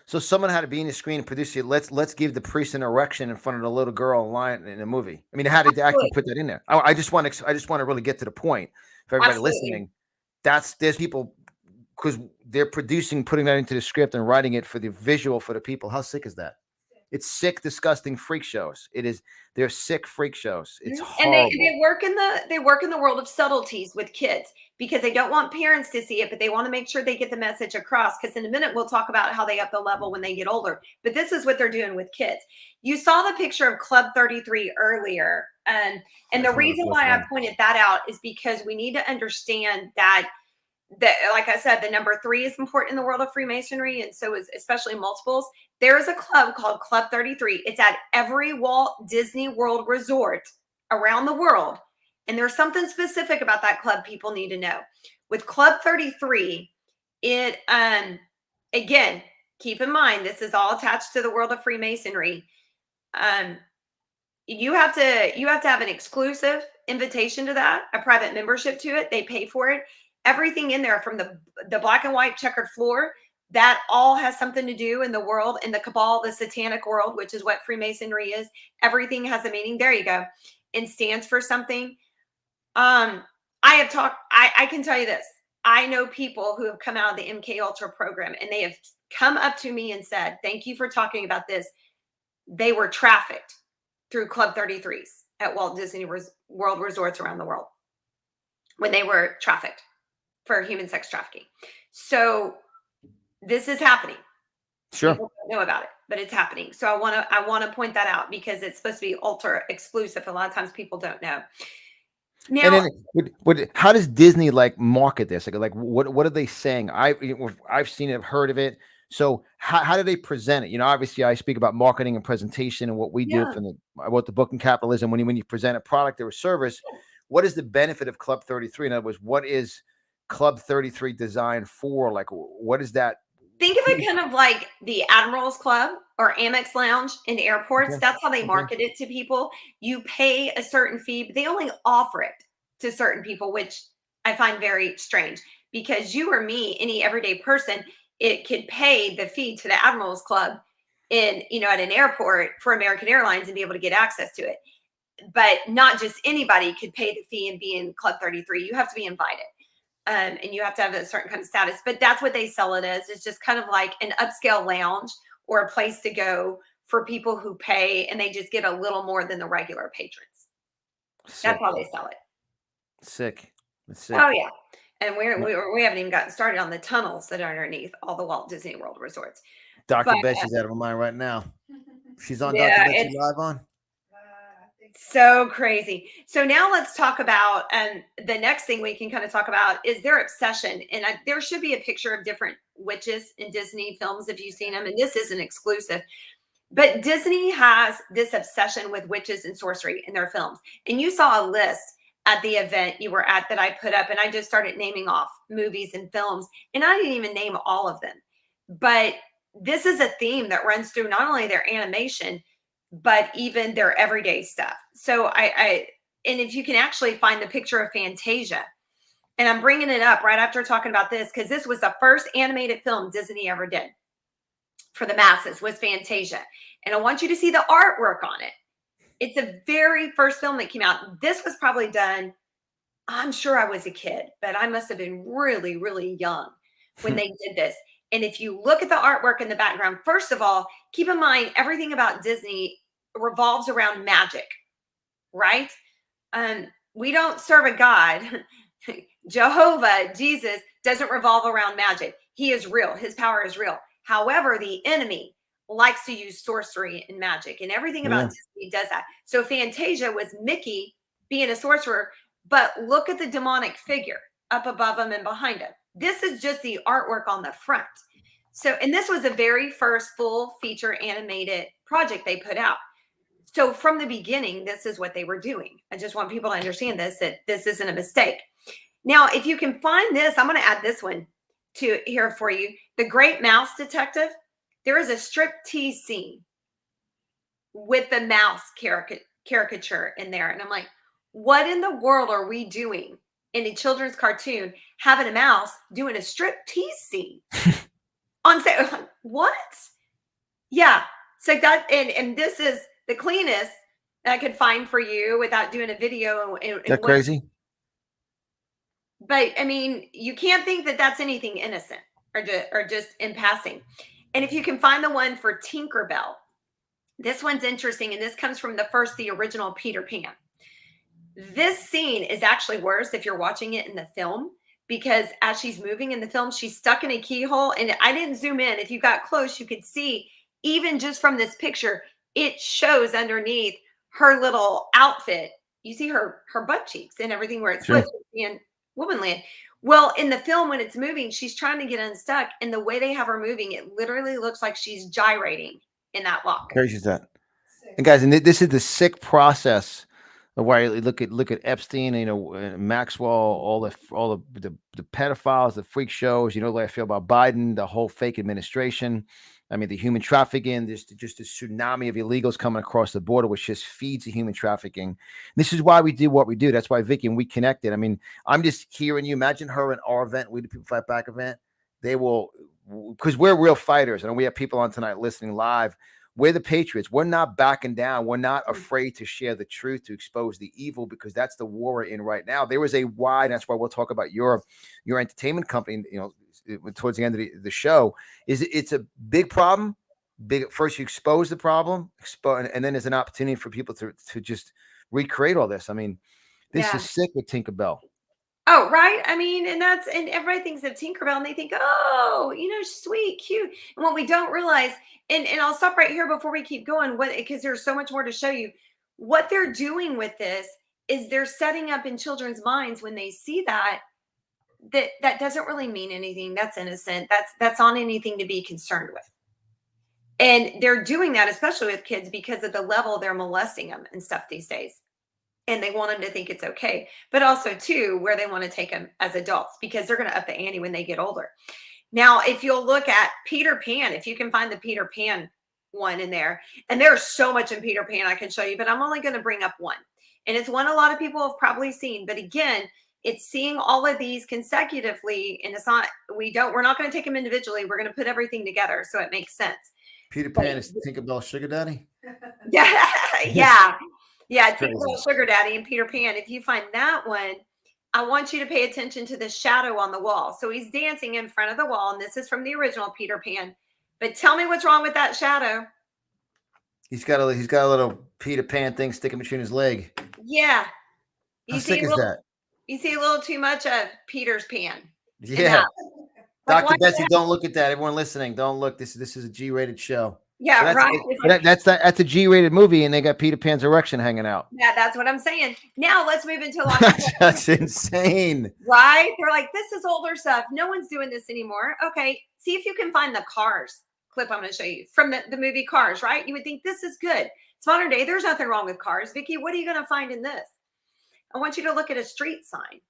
So someone had to be in the screen and produce it. Let's give the priest an erection in front of the little girl lying in a movie. I mean, how did they actually put that in there? I just want to really get to the point for everybody listening. There's people because they're putting that into the script and writing it for the visual for the people. How sick is that? It's sick, disgusting freak shows. They're sick freak shows. It's horrible. And they work in the world of subtleties with kids because they don't want parents to see it, but they want to make sure they get the message across. Because in a minute we'll talk about how they up the level when they get older. But this is what they're doing with kids. You saw the picture of Club 33 earlier, and the reason why I pointed that out is because we need to understand that like I said, the number 3 is important in the world of Freemasonry, and so is especially multiples. There is a club called Club 33. It's at every Walt Disney World resort around the world. And there's something specific about that club people need to know. With Club 33, it again, keep in mind, this is all attached to the world of Freemasonry. You have to have an exclusive invitation to that, a private membership to it. They pay for it. Everything in there from the black and white checkered floor, that all has something to do in the world, in the cabal, the satanic world, which is what Freemasonry is. Everything has a meaning. There you go. And stands for something. I can tell you this. I know people who have come out of the MK Ultra program and they have come up to me and said, thank you for talking about this. They were trafficked through Club 33s at Walt Disney World resorts around the world when they were trafficked for human sex trafficking. So this is happening. Sure. People don't know about it, but it's happening. So I want to point that out because it's supposed to be ultra exclusive. A lot of times people don't know. Now, and then, how does Disney market this? Like what are they saying? I've seen it, I've heard of it. So how do they present it? Obviously I speak about marketing and presentation and what we do Yeah. from I wrote the book in capitalism. When you present a product or a service, what is the benefit of Club 33? In other words, what is Club 33 designed for? Like, what is that? Think of it kind of like the Admirals Club or Amex Lounge in airports. Okay. That's how they Okay. market it to people. You pay a certain fee, but they only offer it to certain people, which I find very strange because you or me, any everyday person, it could pay the fee to the Admirals Club at an airport for American Airlines and be able to get access to it. But not just anybody could pay the fee and be in Club 33. You have to be invited. And you have to have a certain kind of status, but that's what they sell it as. It's just kind of like an upscale lounge or a place to go for people who pay, and they just get a little more than the regular patrons. Sick. That's how they sell it. Sick. It's sick. Oh yeah, and we haven't even gotten started on the tunnels that are underneath all the Walt Disney World resorts. Dr. But, Betsy's out of my mind right now. She's on Yeah, Dr. Betsy it's- live on. So crazy. So now let's talk about the next thing we can kind of talk about is their obsession. And there should be a picture of different witches in Disney films if you've seen them. And this isn't exclusive, but Disney has this obsession with witches and sorcery in their films. And you saw a list at the event you were at that I put up, and I just started naming off movies and films, and I didn't even name all of them. But this is a theme that runs through not only their animation, but even their everyday stuff. So and if you can actually find the picture of Fantasia, and I'm bringing it up right after talking about this, because this was the first animated film Disney ever did for the masses, was Fantasia. And I want you to see the artwork on it. It's the very first film that came out. This was probably done, I'm sure I was a kid, but I must have been really, really young when they did this. And if you look at the artwork in the background, first of all, keep in mind everything about Disney revolves around magic, right? We don't serve a God. Jehovah, Jesus, doesn't revolve around magic. He is real. His power is real. However, the enemy likes to use sorcery and magic, and everything about Disney does that. So Fantasia was Mickey being a sorcerer, but look at the demonic figure up above him and behind him. This is just the artwork on the front. So, and this was the very first full feature animated project they put out. So from the beginning, this is what they were doing. I just want people to understand this, that this isn't a mistake. Now, if you can find this, I'm going to add this one to here for you. The Great Mouse Detective. There is a striptease scene with the mouse caricature in there. And I'm like, what in the world are we doing in a children's cartoon having a mouse doing a striptease scene on set? What? Yeah. So that, and this is the cleanest I could find for you without doing a video. Is that crazy? But I mean, you can't think that that's anything innocent or just in passing. And if you can find the one for Tinkerbell, this one's interesting. And this comes from the original Peter Pan. This scene is actually worse if you're watching it in the film, because as she's moving in the film, she's stuck in a keyhole. And I didn't zoom in. If you got close, you could see, even just from this picture, it shows underneath her little outfit. You see her butt cheeks and everything where it's supposed to be in womanland. Well, in the film, when it's moving, she's trying to get unstuck. And the way they have her moving, it literally looks like she's gyrating in that lock. Crazy is that. And guys, and this is the sick process of why you look at Epstein, Maxwell, all the pedophiles, the freak shows. The way I feel about Biden, the whole fake administration. I mean, the human trafficking, just a tsunami of illegals coming across the border, which just feeds the human trafficking. This is why we do what we do. That's why Vicki and we connected. I mean, I'm just hearing you. Imagine her in our event, We the People Fight Back event. They will, because we're real fighters. And we have people on tonight listening live. We're the patriots. We're not backing down. We're not afraid to share the truth, to expose the evil, because that's the war we're in right now. There was a wide, that's why we'll talk about your entertainment company, towards the end of the show. It's a big problem. First you expose the problem, and then there's an opportunity for people to just recreate all this. I mean, this is sick with Tinkerbell. Oh, right. I mean, and everybody thinks of Tinkerbell and they think, oh, sweet, cute. And what we don't realize, and I'll stop right here before we keep going, because there's so much more to show you. What they're doing with this is they're setting up in children's minds when they see that that doesn't really mean anything. That's innocent. That's not anything to be concerned with. And they're doing that, especially with kids, because of the level they're molesting them and stuff these days. And they want them to think it's okay, but also too, where they want to take them as adults, because they're going to up the ante when they get older. Now, if you'll look at Peter Pan, if you can find the Peter Pan one in there, and there's so much in Peter Pan I can show you, but I'm only going to bring up one. And it's one a lot of people have probably seen, but again, it's seeing all of these consecutively, and it's not, we're not going to take them individually. We're going to put everything together so it makes sense. Peter Pan is Tinkerbell Sugar Daddy. Yeah, yeah. Tinkerbell Sugar Daddy and Peter Pan. If you find that one, I want you to pay attention to the shadow on the wall. So he's dancing in front of the wall, and this is from the original Peter Pan. But tell me what's wrong with that shadow. He's got a little Peter Pan thing sticking between his leg. Yeah. How sick is that? You see a little too much of Peter's Pan. Yeah. Dr. Betsy, don't look at that. Everyone listening, don't look. This is a G-rated show. Yeah, right. That's a G-rated movie, and they got Peter Pan's erection hanging out. Yeah, that's what I'm saying. Now let's move into live. That's insane. Right? They're like, this is older stuff. No one's doing this anymore. Okay, see if you can find the Cars clip I'm going to show you from the movie Cars, right? You would think this is good. It's modern day. There's nothing wrong with Cars. Vicki, what are you going to find in this? I want you to look at a street sign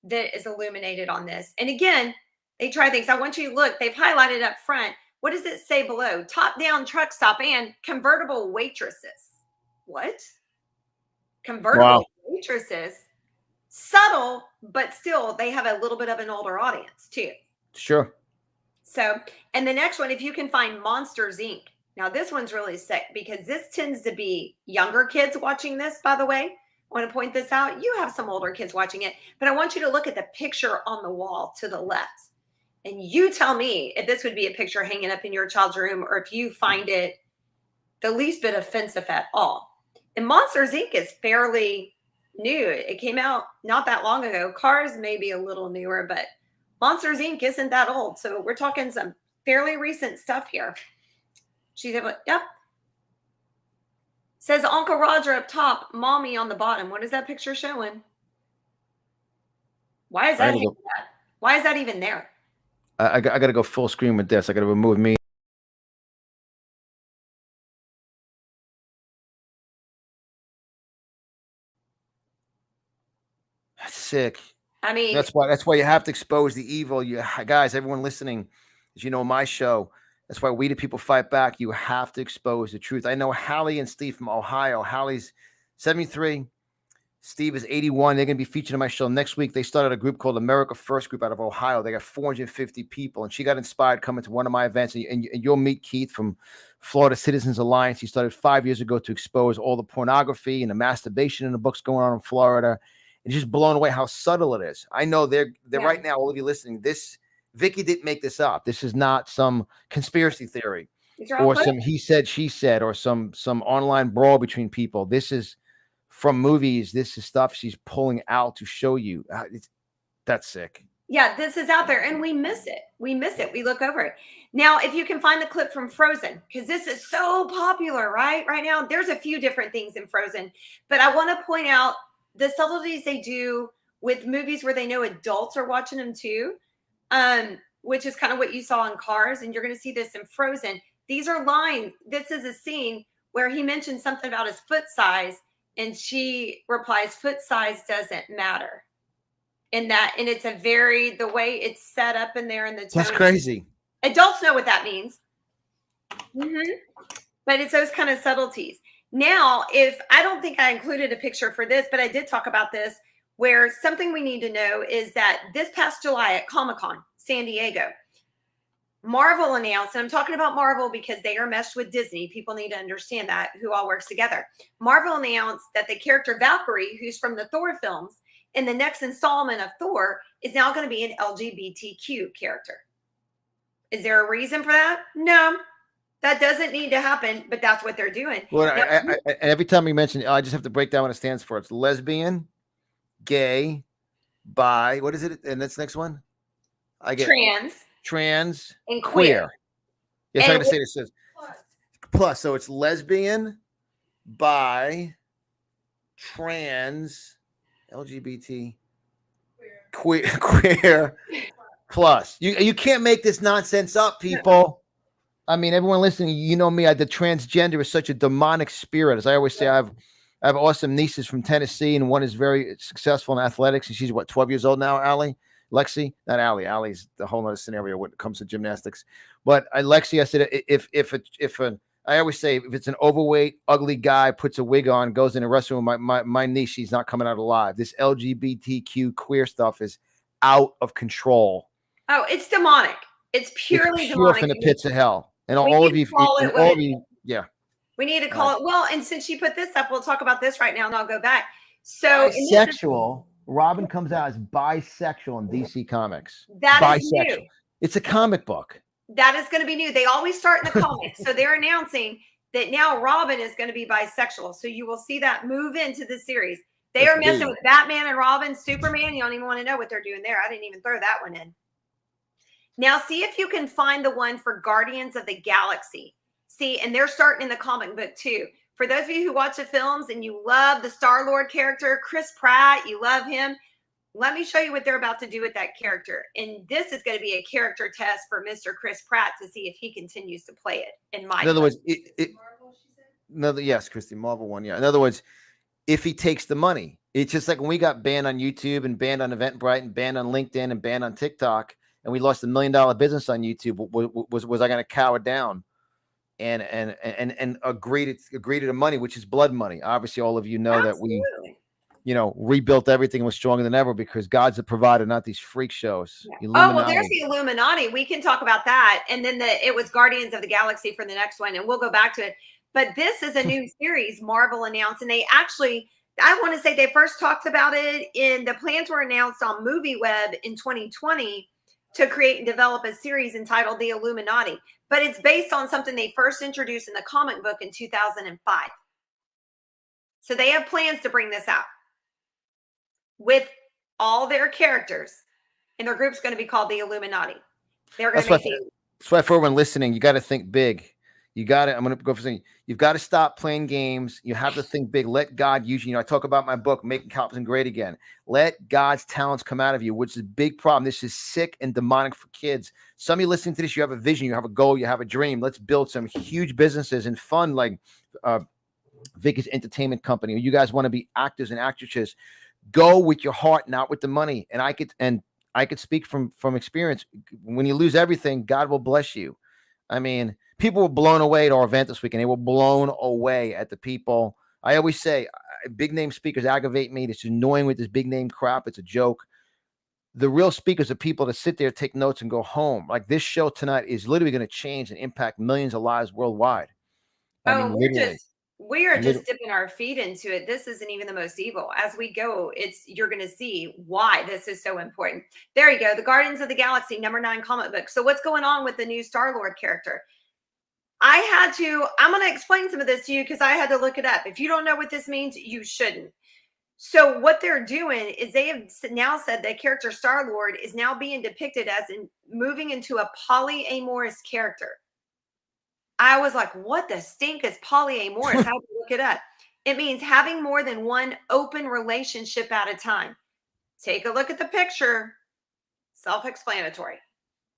that is illuminated on this. And again, they try things. I want you to look. They've highlighted up front. What does it say below? Top down truck stop and convertible waitresses. What? Convertible waitresses. Subtle, but still they have a little bit of an older audience too. Sure. So, and the next one, if you can find Monsters, Inc. Now this one's really sick because this tends to be younger kids watching this, by the way. I want to point this out. You have some older kids watching it, but I want you to look at the picture on the wall to the left. And you tell me if this would be a picture hanging up in your child's room or if you find it the least bit offensive at all. And Monsters, Inc. is fairly new. It came out not that long ago. Cars may be a little newer, but Monsters, Inc. isn't that old. So we're talking some fairly recent stuff here. She's able, yep. Says Uncle Roger up top, Mommy on the bottom. What is that picture showing? Why is that even there? Why is that even there? I got to go full screen with this. I got to remove me. That's sick. I mean, that's why you have to expose the evil. You guys, everyone listening, as you know, my show. That's why we the people fight back. You have to expose the truth. I know Hallie and Steve from Ohio. Hallie's 73. Steve is 81. They're going to be featured on my show next week. They started a group called America First Group out of Ohio. They got 450 people, and she got inspired coming to one of my events. And you'll meet Keith from Florida Citizens Alliance. He started 5 years ago to expose all the pornography and the masturbation in the books going on in Florida. And just blown away how subtle it is. I know they're right now, all of you listening, Vicki didn't make this up. This is not some conspiracy theory or some he said, she said, or some online brawl between people. This is from movies. This is stuff she's pulling out to show you. That's sick. Yeah, this is out there and we miss it. We look over it. Now, if you can find the clip from Frozen, because this is so popular, right now, there's a few different things in Frozen, but I want to point out the subtleties they do with movies where they know adults are watching them too, which is kind of what you saw in Cars. And you're going to see this in Frozen. These are lines. This is a scene where he mentions something about his foot size. And she replies, foot size doesn't matter. And it's the way it's set up in there in the tone. That's crazy. Adults know what that means. Mm-hmm. But it's those kind of subtleties. Now, if I don't think I included a picture for this, but I did talk about this, where something we need to know is that this past July at Comic-Con, San Diego, Marvel announced, and I'm talking about Marvel because they are meshed with Disney. People need to understand that, who all works together. Marvel announced that the character Valkyrie, who's from the Thor films, in the next installment of Thor, is now going to be an LGBTQ character. Is there a reason for that? No. That doesn't need to happen, but that's what they're doing. Well, every time we mention it, I just have to break down what it stands for. It's lesbian, gay, bi. What is it? And that's the next one? I get trans, and queer. Yes, I'm going to say this. Says plus. So it's lesbian, bi, trans, LGBT, queer plus. You can't make this nonsense up, people. I mean, everyone listening, you know me. The transgender is such a demonic spirit. As I always say, I have awesome nieces from Tennessee, and one is very successful in athletics, and she's 12 years old now. Lexi, not Allie. Allie's the whole other scenario when it comes to gymnastics. But Lexi, I said, I always say, if it's an overweight, ugly guy puts a wig on, goes in a restroom, my niece, she's not coming out alive. This LGBTQ queer stuff is out of control. Oh, it's demonic. It's purely demonic. From the pits of hell. And We all need of you, to call it and what all it of you, yeah. We need to call it. Well, and since she put this up, we'll talk about this right now, and I'll go back. So Bisexual. Robin comes out as bisexual in DC Comics. That is new. It's a comic book. That is going to be new. They always start in the comics. So they're announcing that now Robin is going to be bisexual. So you will see that move into the series. They are messing with Batman and Robin, Superman. You don't even want to know what they're doing there. I didn't even throw that one in. Now, see if you can find the one for Guardians of the Galaxy. See, and they're starting in the comic book too. For those of you who watch the films and you love the Star-Lord character, Chris Pratt, you love him. Let me show you what they're about to do with that character. And this is going to be a character test for Mr. Chris Pratt to see if he continues to play it. In other words, yes, Christy, Marvel one. Yeah. In other words, if he takes the money, it's just like when we got banned on YouTube and banned on Eventbrite and banned on LinkedIn and banned on TikTok, and we lost $1 million business on YouTube. Was I going to cower down and agree to the money, which is blood money? Obviously, all of you know that we, rebuilt everything, was stronger than ever because God's the provider, not these freak shows. Yeah. Oh, well, there's the Illuminati. We can talk about that. And then it was Guardians of the Galaxy for the next one, and we'll go back to it. But this is a new series Marvel announced, and they actually, I want to say they first talked about it in the plans were announced on MovieWeb in 2020 to create and develop a series entitled The Illuminati. But it's based on something they first introduced in the comic book in 2005. So they have plans to bring this out with all their characters, and their group's going to be called the Illuminati. They're going to be. That's why for everyone listening, you got to think big. I'm going to go for something. You've got to stop playing games. You have to think big. Let God use you. I talk about my book, Making Compton Great Again. Let God's talents come out of you, which is a big problem. This is sick and demonic for kids. Some of you listening to this, you have a vision, you have a goal, you have a dream. Let's build some huge businesses and fun, like Vicki's entertainment company. You guys want to be actors and actresses. Go with your heart, not with the money. And I could speak from experience. When you lose everything, God will bless you. I mean, people were blown away at our event this weekend. They were blown away at the people. I always say, big name speakers aggravate me. It's annoying with this big name crap. It's a joke. The real speakers are people that sit there, take notes, and go home. Like this show tonight is literally going to change and impact millions of lives worldwide. We are just dipping our feet into it. This isn't even the most evil. As we go, you're going to see why this is so important. There you go. The Guardians of the Galaxy #9 comic book. So what's going on with the new Star-Lord character? I'm going to explain some of this to you because I had to look it up. If you don't know what this means, you shouldn't. So what they're doing is they have now said that character Star-Lord is now being depicted as moving into a polyamorous character. I was like, what the stink is polyamorous? I had to look it up. It means having more than one open relationship at a time. Take a look at the picture. Self-explanatory.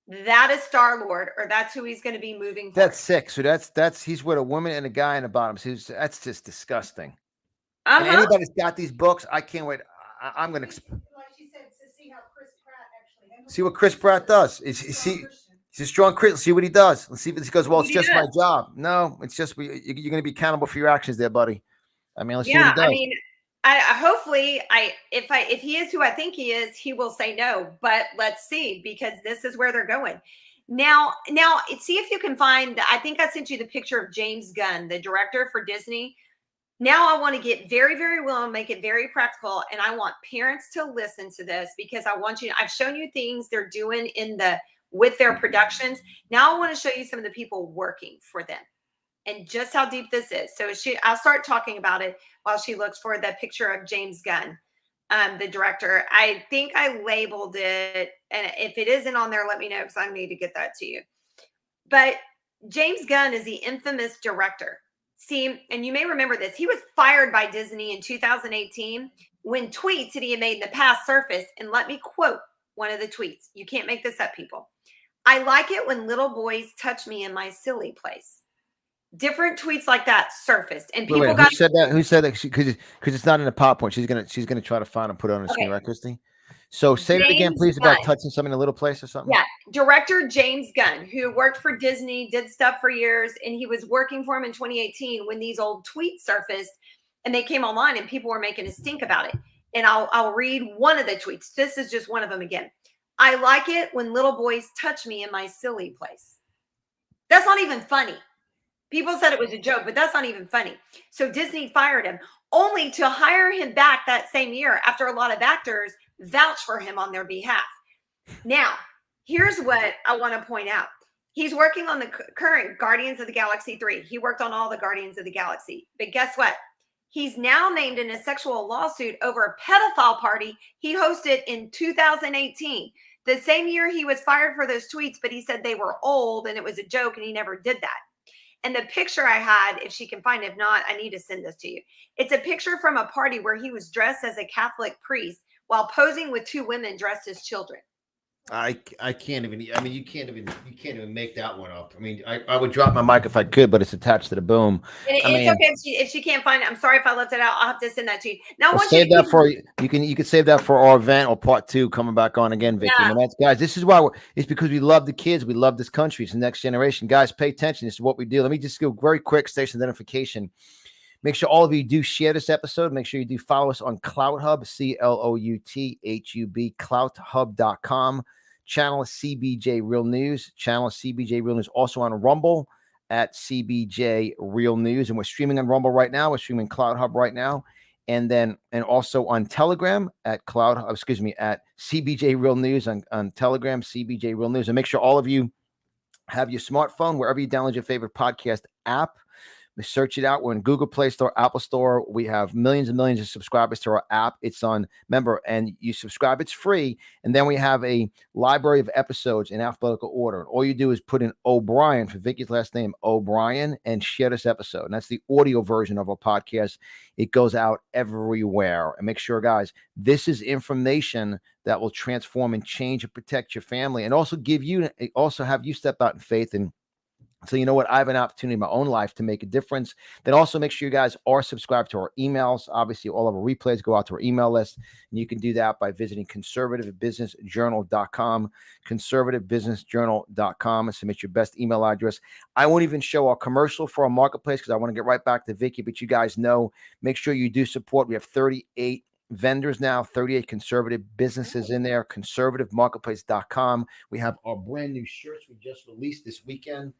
That is Star-Lord, or that's who he's going to be moving forward. That's sick. So that's he's with a woman and a guy in the bottom. So that's just disgusting. And anybody's got these books, I can't wait. I'm going to Like she said, to see how Chris Pratt actually handles see what Chris Pratt does. He's a strong critic. Let's see what he does. Let's see if he goes, well, it's just my job. No, it's just you're going to be accountable for your actions there, buddy. I mean, let's see what he does. I mean, hopefully, if he is who I think he is, he will say no. But let's see, because this is where they're going. Now, see if you can find. I think I sent you the picture of James Gunn, the director for Disney. Now I want to get very, very well and make it very practical, and I want parents to listen to this because I've shown you things they're doing with their productions. Now I want to show you some of the people working for them and just how deep this is. So I'll start talking about it while she looks for the picture of James Gunn, the director. I think I labeled it, and if it isn't on there, let me know because I need to get that to you. But James Gunn is the infamous director. See, and you may remember this. He was fired by Disney in 2018 when tweets that he had made in the past surfaced. And let me quote one of the tweets. You can't make this up, people. I like it when little boys touch me in my silly place. Different tweets like that surfaced, and people Wait, got. who said that? Who said that? Because it's not in the PowerPoint. She's gonna try to find and put it on the screen, Okay. right, Christy? So say that again, James please, about Gunn. touching something in a little place or something. Yeah, director James Gunn, who worked for Disney, did stuff for years, and he was working for him in 2018 when these old tweets surfaced, and they came online, and people were making a stink about it. And I'll read one of the tweets. This is just one of them again. I like it when little boys touch me in my silly place. That's not even funny. People said it was a joke, but that's not even funny. So Disney fired him, only to hire him back that same year after a lot of actors vouched for him on their behalf. Now, here's what I want to point out. He's working on the current Guardians of the Galaxy 3. He worked on all the Guardians of the Galaxy. But guess what? He's now named in a sexual lawsuit over a pedophile party he hosted in 2018. The same year he was fired for those tweets, but he said they were old and it was a joke and he never did that. And the picture I had, if she can find it, if not, I need to send this to you. It's a picture from a party where he was dressed as a Catholic priest while posing with two women dressed as children. I can't even. I mean, you can't even make that one up. I mean, I would drop my mic if I could, but it's attached to the boom. And it's okay if she can't find it. I'm sorry if I left it out. I'll have to send that to you. Now, I'll save that for you. You can save that for our event or part 2 coming back on again, Vicki. Yeah. And that's, guys, this is why it's because we love the kids. We love this country. It's the next generation. Guys, pay attention. This is what we do. Let me just go very quick station identification. Make sure all of you do share this episode. Make sure you do follow us on CloutHub, CLOUTHUB, clouthub.com. Channel CBJ Real News. Channel CBJ Real News. Also on Rumble at CBJ Real News. And we're streaming on Rumble right now. We're streaming CloutHub right now. And also on Telegram at at CBJ Real News on Telegram, CBJ Real News. And make sure all of you have your smartphone wherever you download your favorite podcast app. We search it out. We're in Google Play Store, Apple Store. We have millions and millions of subscribers to our app. It's on, remember, and you subscribe, it's free. And then we have a library of episodes in alphabetical order. All you do is put in O'Brien for Vicki's last name, O'Brien, and share this episode. And that's the audio version of our podcast. It goes out everywhere. And make sure, guys, this is information that will transform and change and protect your family, and also have you step out in faith and so, you know what? I have an opportunity in my own life to make a difference. Then also make sure you guys are subscribed to our emails. Obviously, all of our replays go out to our email list. And you can do that by visiting conservativebusinessjournal.com, conservativebusinessjournal.com, and submit your best email address. I won't even show our commercial for our marketplace because I want to get right back to Vicki. But you guys know, make sure you do support. We have 38 vendors now, 38 conservative businesses in there, conservativemarketplace.com. We have our brand new shirts we just released this weekend.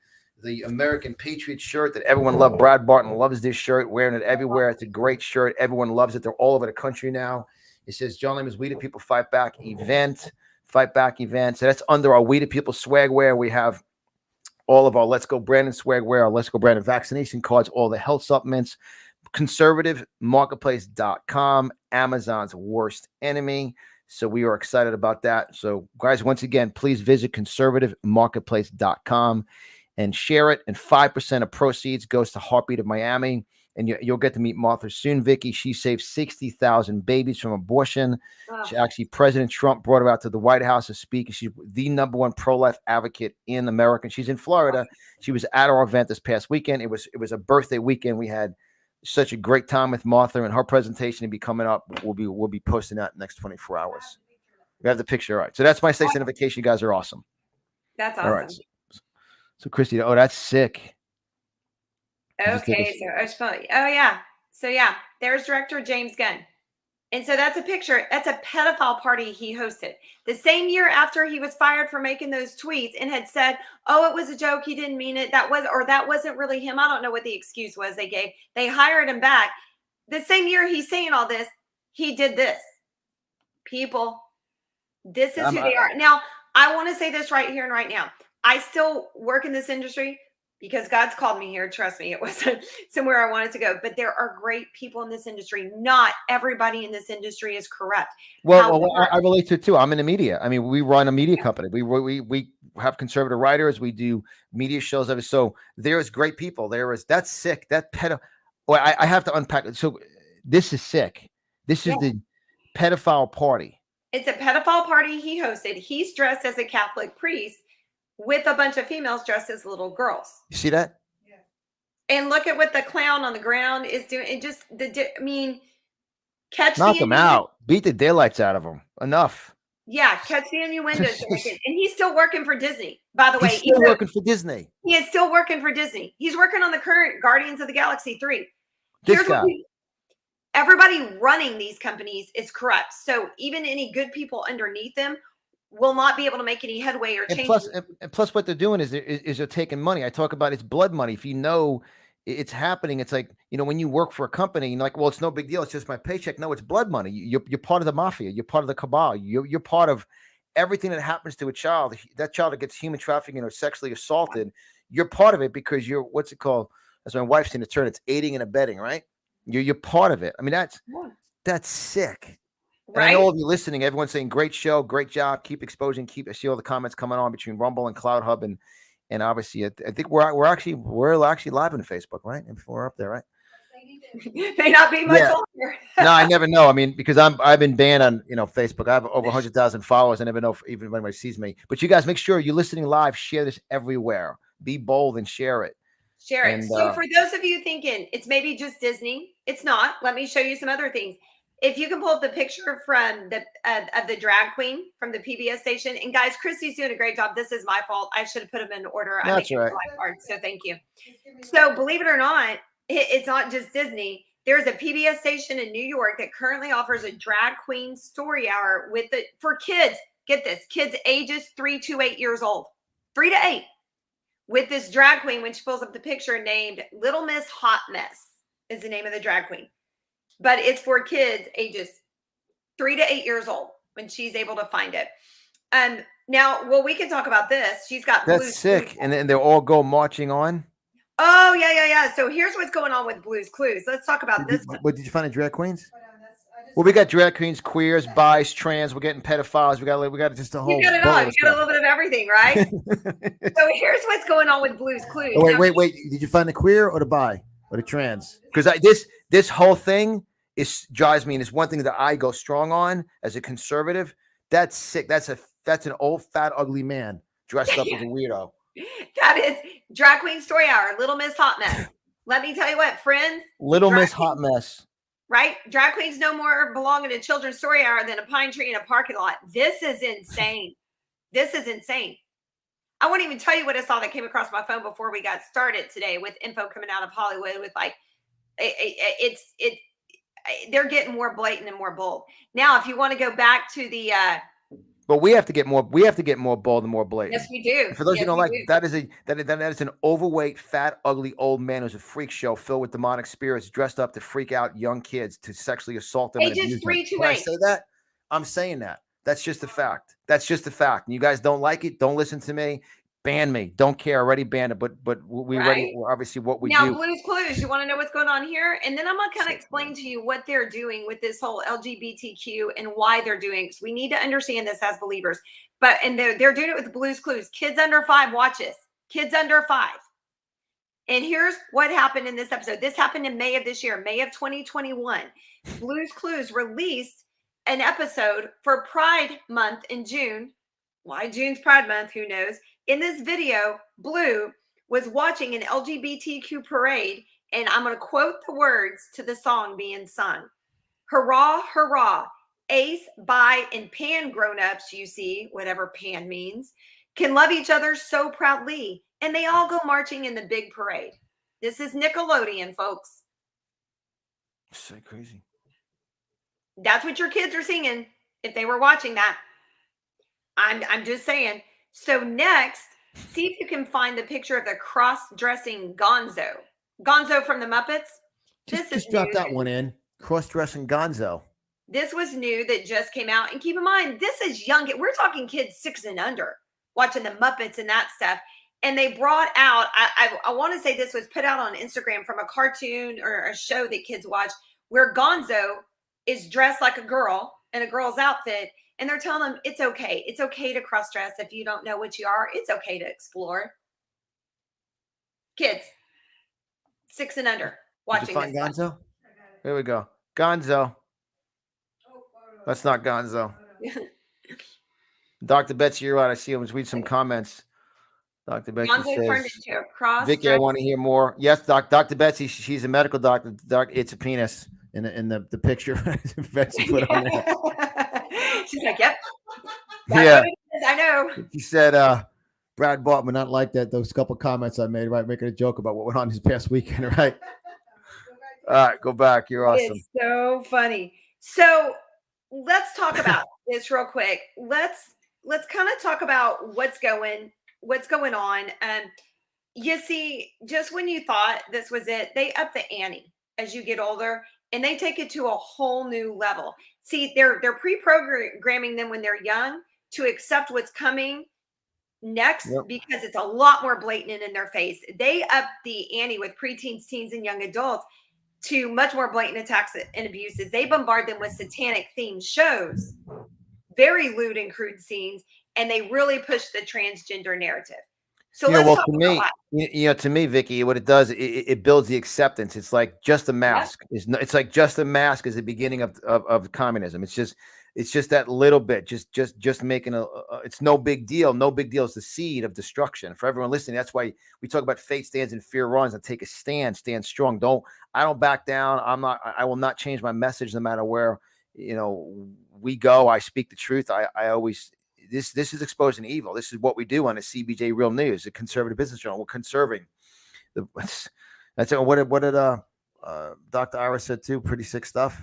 The American Patriot shirt that everyone loved. Brad Barton loves this shirt, wearing it everywhere. It's a great shirt. Everyone loves it. They're all over the country now. It says John Lemme's We the People Fight Back event. So that's under our We the People swagwear. We have all of our Let's Go Brandon swagwear, our Let's Go Brandon vaccination cards, all the health supplements. Conservativemarketplace.com, Amazon's worst enemy. So we are excited about that. So guys, once again, please visit conservativemarketplace.com. and share it. And 5% of proceeds goes to Heartbeat of Miami. And you'll get to meet Martha soon, Vicki. She saved 60,000 babies from abortion. Oh. She actually, President Trump brought her out to the White House to speak. She's the #1 pro-life advocate in America. She's in Florida. She was at our event this past weekend. It was a birthday weekend. We had such a great time with Martha, and her presentation will be coming up. We'll be posting that in the next 24 hours. We have the picture. All right. So that's my station identification. You guys are awesome. That's awesome. All right. So Christy, that's sick. Okay, so yeah, there's director James Gunn. And so that's a picture. That's a pedophile party he hosted. The same year after he was fired for making those tweets and had said, oh, it was a joke, he didn't mean it. That wasn't really him. I don't know what the excuse was they gave. They hired him back. The same year he's saying all this, he did this. People, this is who they are. Now, I want to say this right here and right now. I still work in this industry. because God's called me here. Trust me, it wasn't somewhere I wanted to go. But there are great people in this industry. Not everybody in this industry is corrupt. Well, However, I relate to it too. I'm in the media. I mean, we run a media company. We have conservative writers. We do media shows. So there is great people. That's sick. That pedo. Well, I have to unpack it. So this is sick. This is the pedophile party. It's a pedophile party he hosted. He's dressed as a Catholic priest with a bunch of females dressed as little girls. You see that? Yeah. And look at what the clown on the ground is doing. It just, catch Knock the them out. Beat the daylights out of them. Enough. Yeah, catch the innuendos. And he's still working for Disney, by the way. He's still working for Disney. He is still working for Disney. He's working on the current Guardians of the Galaxy 3. This guy. Everybody running these companies is corrupt. So even any good people underneath them will not be able to make any headway or change. And plus what they're doing is they're taking money. I talk about it's blood money. If you know it's happening, it's like, when you work for a company, you're like, well, it's no big deal. It's just my paycheck. No, it's blood money. You're part of the mafia. You're part of the cabal. You're part of everything that happens to a child. That child that gets human trafficking or sexually assaulted, you're part of it because you're, what's it called? As my wife's in the term, it's aiding and abetting, right? You're part of it. I mean, that's sick. Right. And I know all of you listening, everyone's saying great show, great job, keep exposing, I see all the comments coming on between Rumble and Cloud Hub, and obviously I think we're actually live on Facebook, right? If we're up there, right? May not be much longer. No, I never know. I mean, because I've been banned on Facebook. I have over 100,000 followers. I never know if even anybody sees me. But you guys, make sure you're listening live. Share this everywhere. Be bold and share it. Share it. So for those of you thinking it's maybe just Disney, it's not. Let me show you some other things. If you can pull up the picture from of the drag queen from the PBS station, and guys, Christy's doing a great job. This is my fault. I should have put them in order. That's right. So thank you. So believe it or not, it's not just Disney. There's a PBS station in New York that currently offers a drag queen story hour for kids. Get this, kids ages 3 to 8 years old, 3 to 8. With this drag queen, when she pulls up the picture, named Little Miss Hot Mess is the name of the drag queen. But it's for kids ages 3 to 8 years old when she's able to find it. Now, we can talk about this. She's got That's sick. And then they'll all go marching on. Oh, yeah. So here's what's going on with Blue's Clues. Let's talk about this one. What did you find in drag queens? Well, we got drag queens, queers, bis, trans. We're getting pedophiles. We got just a whole. You got it all. You got a little bit of everything, right? So here's what's going on with Blue's Clues. Oh, wait. Did you find the queer or the bi or the trans? Because this whole thing drives me, and it's one thing that I go strong on as a conservative. That's sick. That's an old fat ugly man dressed up as a weirdo. That is drag queen story hour. Little Miss Hot Mess. Let me tell you what, friends. Little Miss Hot Mess. Right? Drag queens no more belong in a children's story hour than a pine tree in a parking lot. This is insane. This is insane. I won't even tell you what I saw that came across my phone before we got started today with info coming out of Hollywood with they're getting more blatant and more bold. Now, if you want to go back to the but we have to get more bold and more blatant. Yes, we do. For those who don't like that is an overweight, fat, ugly old man who's a freak show filled with demonic spirits dressed up to freak out young kids to sexually assault them. Ages 3 to 8. When I say that, I'm saying that. That's just a fact. That's just a fact. And you guys don't like it, don't listen to me. Ban me. Don't care. Already banned it. But we already obviously what we do. Now, Blue's Clues. You want to know what's going on here? And then I'm going to kind of explain to you what they're doing with this whole LGBTQ and why they're doing it. So we need to understand this as believers. And they're doing it with Blue's Clues. Kids under 5 watch this. Kids under 5. And here's what happened in this episode. This happened in May of this year, May of 2021. Blue's Clues released an episode for Pride Month in June. Why June's Pride Month? Who knows? In this video, Blue was watching an LGBTQ parade, and I'm going to quote the words to the song being sung. Hurrah, hurrah, ace, bi, and pan grown-ups, you see, whatever pan means, can love each other so proudly, and they all go marching in the big parade. This is Nickelodeon, folks. So crazy. That's what your kids are singing if they were watching that. I'm just saying. So next, see if you can find the picture of the cross-dressing Gonzo. Gonzo from the Muppets. Just drop that one in. Cross-dressing Gonzo. This was new that just came out. And keep in mind, this is young. We're talking kids 6 and under watching the Muppets and that stuff. And they brought out, I want to say this was put out on Instagram from a cartoon or a show that kids watch, where Gonzo is dressed like a girl in a girl's outfit. And they're telling them it's okay. It's okay to cross dress if you don't know what you are. It's okay to explore. Kids, 6 and under, Did watching you find this. Gonzo? Here we go. Gonzo. That's not Gonzo. Dr. Betsy, you're right. I see him. Let's read some comments. Dr. Betsy Gonzo turned says, into a cross. Vicki, I want to hear more. Yes, Dr. Betsy, she's a medical doctor. It's a penis in the picture. Betsy put on there. She's like, yep. Yeah. What it is, I know. She said, Brad Bartman, not like that. Those couple comments I made, right? Making a joke about what went on this past weekend, right? All right, go back. You're awesome. It's so funny. So let's talk about this real quick. Let's kind of talk about what's going on. You see, just when you thought this was it, they up the ante as you get older, and they take it to a whole new level. See, they're pre-programming them when they're young to accept what's coming next, because it's a lot more blatant and in their face. They up the ante with preteens, teens, and young adults to much more blatant attacks and abuses. They bombard them with satanic themed shows, very lewd and crude scenes, and they really push the transgender narrative. So let's talk about that. To me, Vicki, what it does, it builds the acceptance. It's like just a mask. It's like just a mask is the beginning of communism. It's just that little bit, just making it's no big deal. No big deal. It's the seed of destruction for everyone listening. That's why we talk about faith stands and fear runs, and take a stand strong. I don't back down. I will not change my message no matter where, we go. I speak the truth. I always, this is exposing evil. This is what we do on the CBJ Real News, the conservative business journal. We're conserving that's what did Dr. Ira said too. Pretty sick stuff.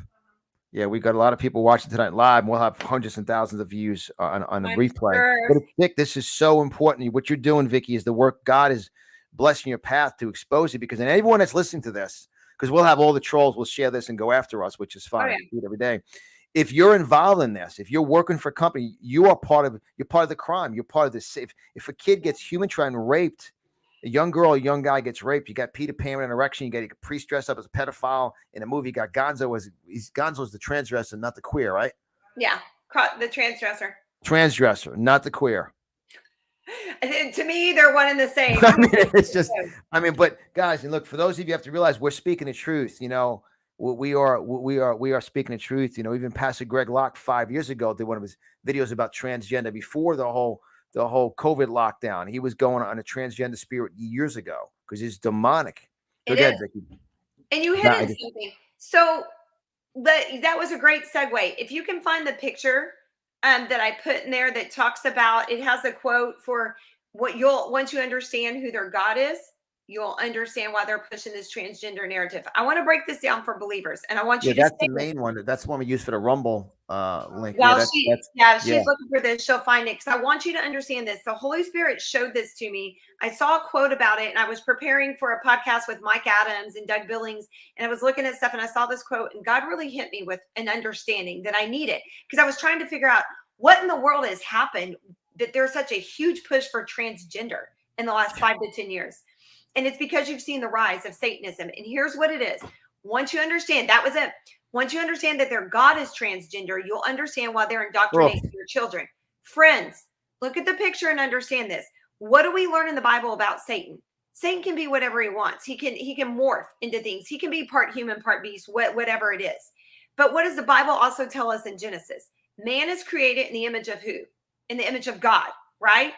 Yeah, we got a lot of people watching tonight live, and we'll have hundreds and thousands of views on the replay. Sure. But Vic, this is so important. What you're doing, Vicki, is the work God is blessing your path to expose it. Because everyone that's listening to this, because we'll have all the trolls will share this and go after us, which is fine. I do it every day. If you're involved in this, if you're working for a company, you're part of the crime. You're part of the safe. If a kid gets human tried and raped, a young girl, a young guy gets raped, you got Peter Pan with an erection, you got a priest dressed up as a pedophile. In a movie, you got Gonzo's the transdresser, not the queer, right? Yeah, the transdresser. Transdresser, not the queer. To me, they're one and the same. But guys, and look, for those of you have to realize we're speaking the truth. We are speaking the truth. Even Pastor Greg Locke 5 years ago did one of his videos about transgender before the whole COVID lockdown. He was going on a transgender spirit years ago because it's demonic. It is. And you hit on something. So that was a great segue. If you can find the picture that I put in there that talks about, it has a quote for once you understand who their God is, you'll understand why they're pushing this transgender narrative. I want to break this down for believers, and I want you to. That's the main one. That's the one we use for the Rumble link. Well, she's looking for this. She'll find it, because I want you to understand this. The Holy Spirit showed this to me. I saw a quote about it, and I was preparing for a podcast with Mike Adams and Doug Billings, and I was looking at stuff, and I saw this quote, and God really hit me with an understanding that I needed, because I was trying to figure out what in the world has happened that there's such a huge push for transgender in the last 5 to 10 years. And it's because you've seen the rise of Satanism. And here's what it is. Once you understand, that was it. Once you understand that their God is transgender, you'll understand why they're indoctrinating your children. Friends, look at the picture and understand this. What do we learn in the Bible about Satan? Satan can be whatever he wants. He can morph into things. He can be part human, part beast, whatever it is. But what does the Bible also tell us in Genesis? Man is created in the image of who? In the image of God, right?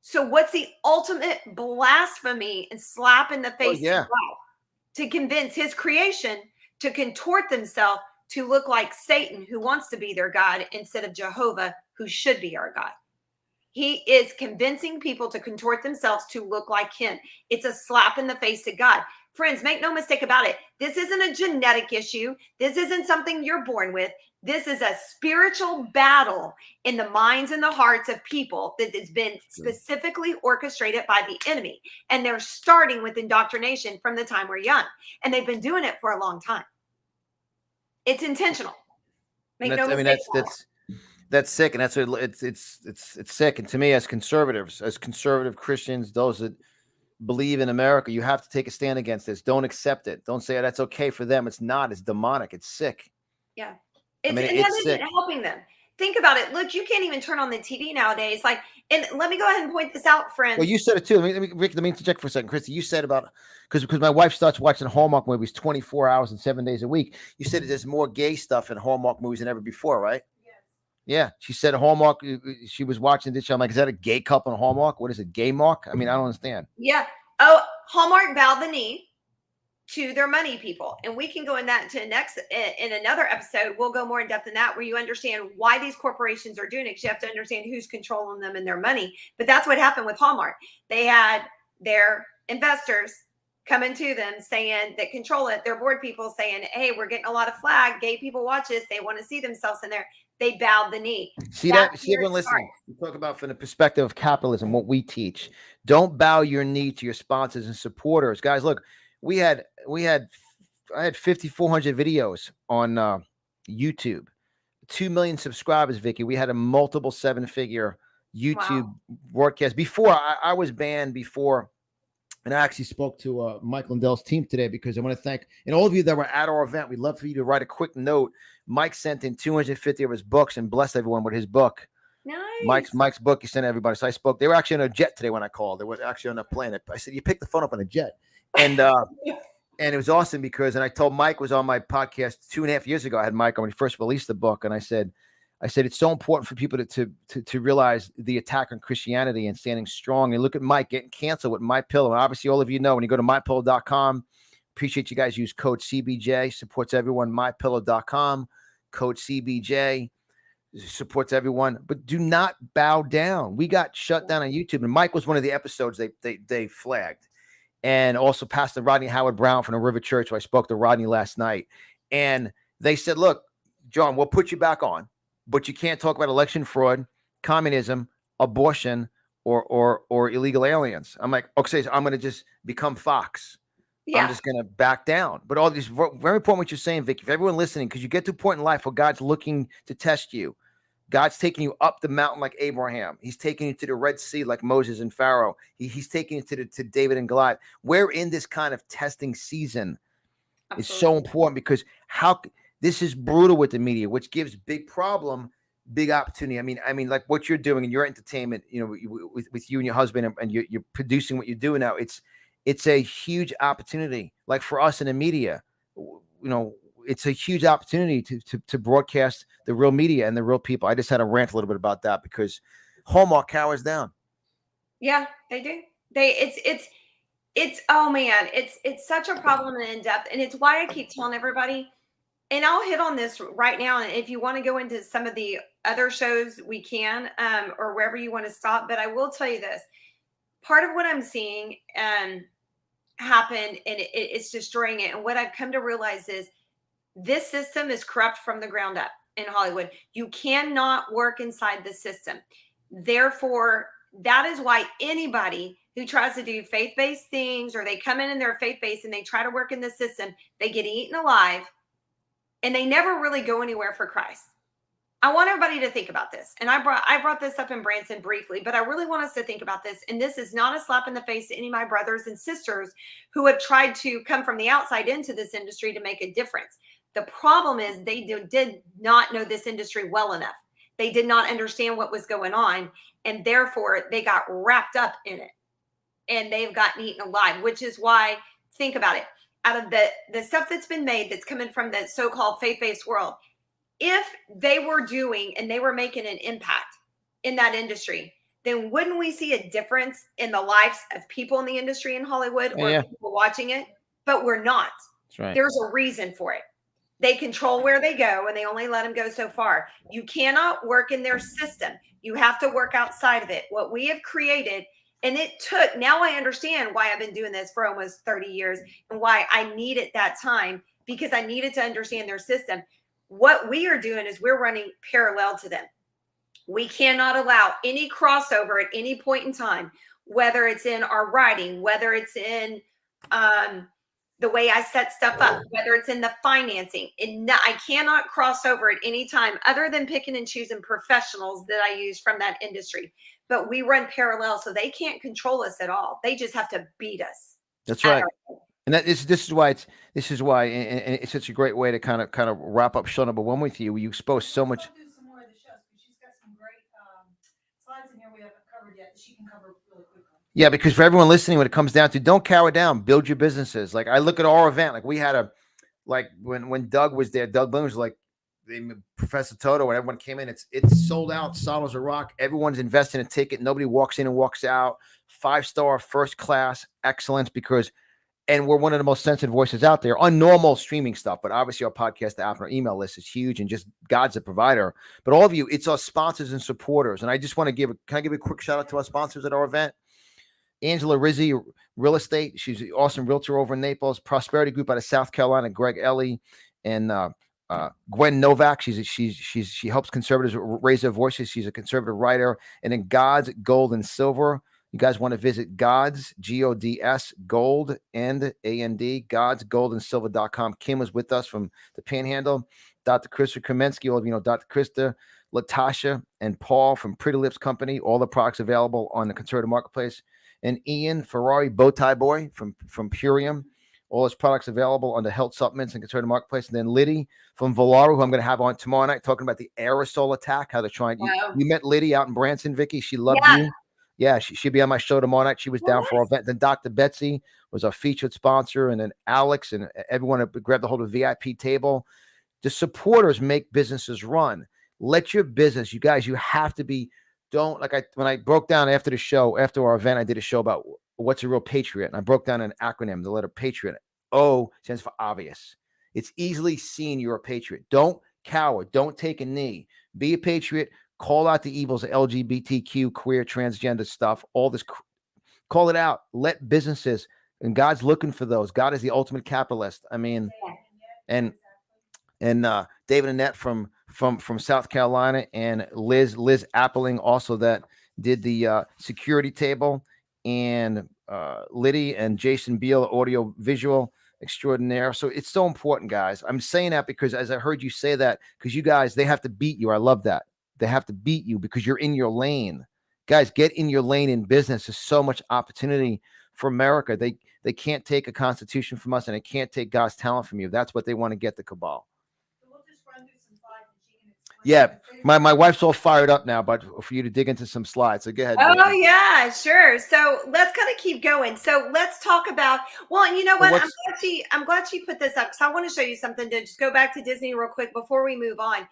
So what's the ultimate blasphemy and slap in the face of God? To convince his creation to contort themselves to look like Satan, who wants to be their God, instead of Jehovah, who should be our God. He is convincing people to contort themselves to look like him. It's a slap in the face to God. Friends, make no mistake about it. This isn't a genetic issue. This isn't something you're born with. This is a spiritual battle in the minds and the hearts of people that has been specifically orchestrated by the enemy. And they're starting with indoctrination from the time we're young. And they've been doing it for a long time. It's intentional. That's sick, and that's what it's sick. And to me, as conservatives, as conservative Christians, those that believe in America, you have to take a stand against this. Don't accept it. Don't say, oh, that's okay for them. It's not. It's demonic. It's sick. Yeah. I mean, And it's that sick. isn't helping them. Think about it. Look, you can't even turn on the TV nowadays. Like, and let me go ahead and point this out, friends. Well, you said it too. Rick, let me interject for a second. Christy, you said about, because my wife starts watching Hallmark movies 24 hours and 7 days a week. You said there's more gay stuff in Hallmark movies than ever before, right? Yes. Yeah. She said Hallmark, she was watching this show. I'm like, is that a gay couple in Hallmark? What is it, gay mark? I mean, I don't understand. Yeah. Oh, Hallmark bowed the knee to their money people. And we can go in another episode. We'll go more in depth in that, where you understand why these corporations are doing it. 'Cause you have to understand who's controlling them and their money. But that's what happened with Hallmark. They had their investors coming to them saying that control it. Their board people saying, hey, we're getting a lot of flag. Gay people watch this. They want to see themselves in there. They bowed the knee. See everyone listening. We talk about from the perspective of capitalism, what we teach. Don't bow your knee to your sponsors and supporters. Guys, look, I had 5,400 videos on YouTube, 2 million subscribers, Vicki. We had a multiple 7-figure YouTube broadcast. Before I was banned before, and I actually spoke to Mike Lindell's team today, because I want to thank, and all of you that were at our event, we'd love for you to write a quick note. Mike sent in 250 of his books and blessed everyone with his book. Nice. Mike's book, he sent everybody. So I spoke. They were actually on a jet today when I called. They were actually on a plane. I said, you picked the phone up on a jet. And and it was awesome because, and I told Mike was on my podcast 2.5 years ago. I had Mike on when he first released the book. And I said, it's so important for people to realize the attack on Christianity and standing strong. And look at Mike getting canceled with MyPillow. And obviously all of you know, when you go to mypillow.com, appreciate you guys use code CBJ, supports everyone. MyPillow.com, code CBJ, supports everyone. But do not bow down. We got shut down on YouTube. And Mike was one of the episodes they flagged. And also Pastor Rodney Howard-Brown from the River Church, who I spoke to Rodney last night. And they said, look, John, we'll put you back on, but you can't talk about election fraud, communism, abortion, or illegal aliens. I'm like, okay, so I'm going to just become Fox. Yeah. I'm just going to back down. But all these, very important what you're saying, Vicki, for everyone listening, because you get to a point in life where God's looking to test you. God's taking you up the mountain like Abraham. He's taking you to the Red Sea like Moses and Pharaoh. He's taking you to David and Goliath. We're in this kind of testing season. Absolutely. It's so important, because this is brutal with the media, which gives big problem, big opportunity. I mean, like what you're doing in your entertainment, with you and your husband, and you're producing what you're doing now. It's a huge opportunity. Like for us in the media, it's a huge opportunity to broadcast the real media and the real people. I just had to rant a little bit about that, because Hallmark cowers down. Yeah, they do. It's oh man, it's such a problem and in depth. And it's why I keep telling everybody, and I'll hit on this right now. And if you want to go into some of the other shows, we can, or wherever you want to stop. But I will tell you this, part of what I'm seeing happen, and it's destroying it. And what I've come to realize is, this system is corrupt from the ground up in Hollywood. You cannot work inside the system. Therefore, that is why anybody who tries to do faith-based things, or they come in their faith-based and they try to work in the system, they get eaten alive, and they never really go anywhere for Christ. I want everybody to think about this. And I brought this up in Branson briefly, but I really want us to think about this. And this is not a slap in the face to any of my brothers and sisters who have tried to come from the outside into this industry to make a difference. The problem is they did not know this industry well enough. They did not understand what was going on, and therefore they got wrapped up in it, and they've gotten eaten alive, which is why, think about it, out of the stuff that's been made that's coming from the so-called faith-based world, if they were doing and they were making an impact in that industry, then wouldn't we see a difference in the lives of people in the industry in Hollywood, or people watching it? But we're not. That's right. There's a reason for it. They control where they go, and they only let them go so far. You cannot work in their system. You have to work outside of it. What we have created, and it took, now I understand why I've been doing this for almost 30 years and why I needed that time, because I needed to understand their system. What we are doing is we're running parallel to them. We cannot allow any crossover at any point in time, whether it's in our writing, whether it's in the way I set stuff up, whether it's in the financing. I cannot cross over at any time other than picking and choosing professionals that I use from that industry. But we run parallel, so they can't control us at all. They just have to beat us. That's right. And this is why and it's such a great way to kind of wrap up show number 1 with you. You expose so much. We'll do some more of the shows because she's got some great slides in here we haven't covered yet that she can cover really quickly. Yeah, because for everyone listening, when it comes down to, don't cower down, build your businesses. Like I look at our event, like we had when Doug was there, Doug Bloom was like Professor Toto, when everyone came in, it's sold out, solid as a rock. Everyone's investing a ticket. Nobody walks in and walks out. 5-star, first class, excellence, and we're one of the most sensitive voices out there on normal streaming stuff. But obviously our podcast, the app, and our email list is huge, and just God's a provider. But all of you, it's our sponsors and supporters. And I just want to can I give a quick shout out to our sponsors at our event? Angela Rizzi, Real Estate. She's an awesome realtor over in Naples. Prosperity Group out of South Carolina, Greg Ellie, and Gwen Novak. She helps conservatives raise their voices. She's a conservative writer. And then God's Gold and Silver. You guys want to visit God's, Gods, Gold and AND, godsgoldandsilver.com. Kim was with us from the Panhandle. Dr. Krista Kremensky, all of you know Dr. Krista, Latasha, and Paul from Pretty Lips Company. All the products available on the conservative marketplace. And Ian Ferrari, Bowtie Boy from Purium. All his products available on the health supplements and conservative marketplace. And then Liddy from Volaru, who I'm going to have on tomorrow night, talking about the aerosol attack, how they're trying. Wow. You met Liddy out in Branson, Vicki. She loved you. Yeah, she'll be on my show tomorrow night. She was down for our event. Then Dr. Betsy was our featured sponsor. And then Alex and everyone grabbed the hold of the VIP table. The supporters make businesses run. Let your business, you guys, you have to be, when I broke down after our event, I did a show about what's a real patriot. And I broke down an acronym, the letter patriot. O stands for obvious. It's easily seen you're a patriot. Don't cower. Don't take a knee. Be a patriot. Call out the evils of LGBTQ, queer, transgender stuff. All this, call it out. Let businesses, and God's looking for those. God is the ultimate capitalist. I mean, and David Annette from South Carolina, and Liz Appling also, that did the security table, and Liddy and Jason Beal, audio visual extraordinaire. So it's so important, guys. I'm saying that because as I heard you say that, because you guys, they have to beat you. I love that. They have to beat you because you're in your lane. Guys, get in your lane in business. There's so much opportunity for America. They can't take a constitution from us, and they can't take God's talent from you. That's what they want to get, the cabal. Yeah, my wife's all fired up now, but for you to dig into some slides. So go ahead. Oh, David. yeah, sure. So let's kind of keep going. So let's talk about, well, you know what? I'm glad she put this up, because I want to show you something. To just go back to Disney real quick before we move on.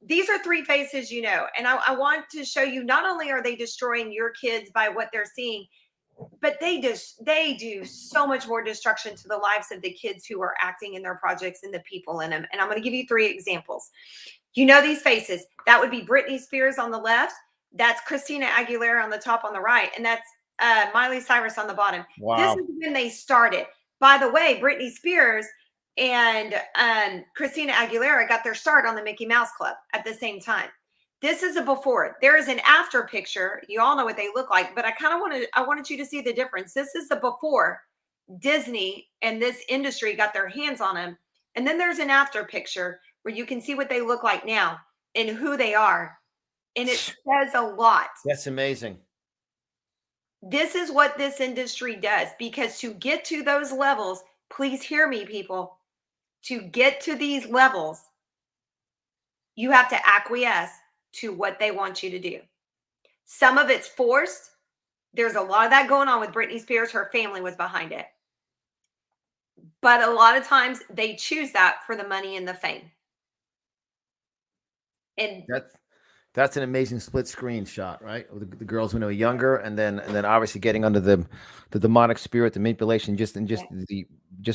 These are 3 faces, and I want to show you, not only are they destroying your kids by what they're seeing, but they do so much more destruction to the lives of the kids who are acting in their projects and the people in them. And I'm going to give you 3 examples. You know these faces. That would be Britney Spears on the left. That's Christina Aguilera on the top on the right. And that's Miley Cyrus on the bottom. Wow. This is when they started. By the way, Britney Spears and Christina Aguilera got their start on the Mickey Mouse Club at the same time. This is a before. There is an after picture. You all know what they look like, but I wanted you to see the difference. This is the before Disney and this industry got their hands on them. And then there's an after picture where you can see what they look like now and who they are. And it says a lot. That's amazing. This is what this industry does, because to get to those levels, please hear me, people, to get to these levels, you have to acquiesce to what they want you to do. Some of it's forced. There's a lot of that going on with Britney Spears. Her family was behind it. But a lot of times they choose that for the money and the fame. And that's an amazing split screen shot, right? The girls when they were younger, and then obviously getting under the demonic spirit, the manipulation, just the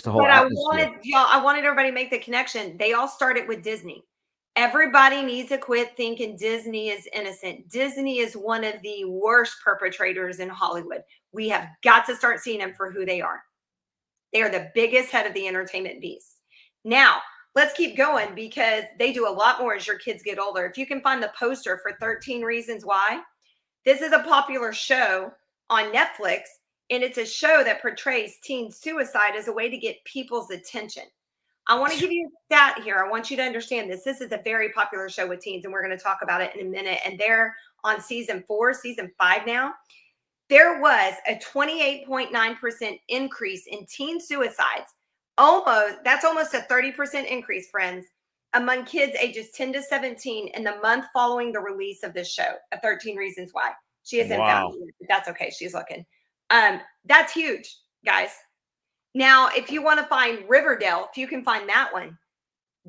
whole. But I wanted everybody to make the connection. They all started with Disney. Everybody needs to quit thinking Disney is innocent. Disney is one of the worst perpetrators in Hollywood. We have got to start seeing them for who they are. They are the biggest head of the entertainment beast. Now, let's keep going, because they do a lot more as your kids get older. If you can find the poster for 13 Reasons Why, this is a popular show on Netflix, And it's a show that portrays teen suicide as a way to get people's attention. I want to give you a stat here. I want you to understand this. This is a very popular show with teens, and we're going to talk about it in a minute. And they're on season 4, season 5 now. There was a 28.9% increase in teen suicides. That's almost a 30% increase, friends, among kids ages 10 to 17 in the month following the release of this show, 13 Reasons Why. She isn't found it, but that's okay. She's looking. That's huge, guys. Now, if you want to find Riverdale, if you can find that one,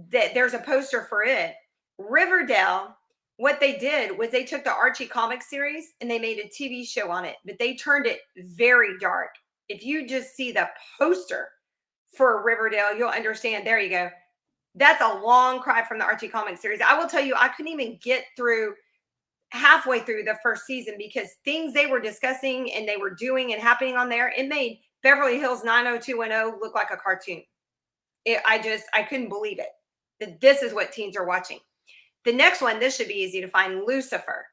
there's a poster for it. Riverdale, what they did was they took the Archie comic series and they made a TV show on it, but they turned it very dark. If you just see the poster for Riverdale, you'll understand. There you go. That's a long cry from the Archie comic series. I will tell you, I couldn't even get through halfway through the first season because things they were discussing and they were doing and happening on there, it made Beverly Hills 90210 look like a cartoon. I couldn't believe it. That this is what teens are watching. The next one, this should be easy to find, Lucifer.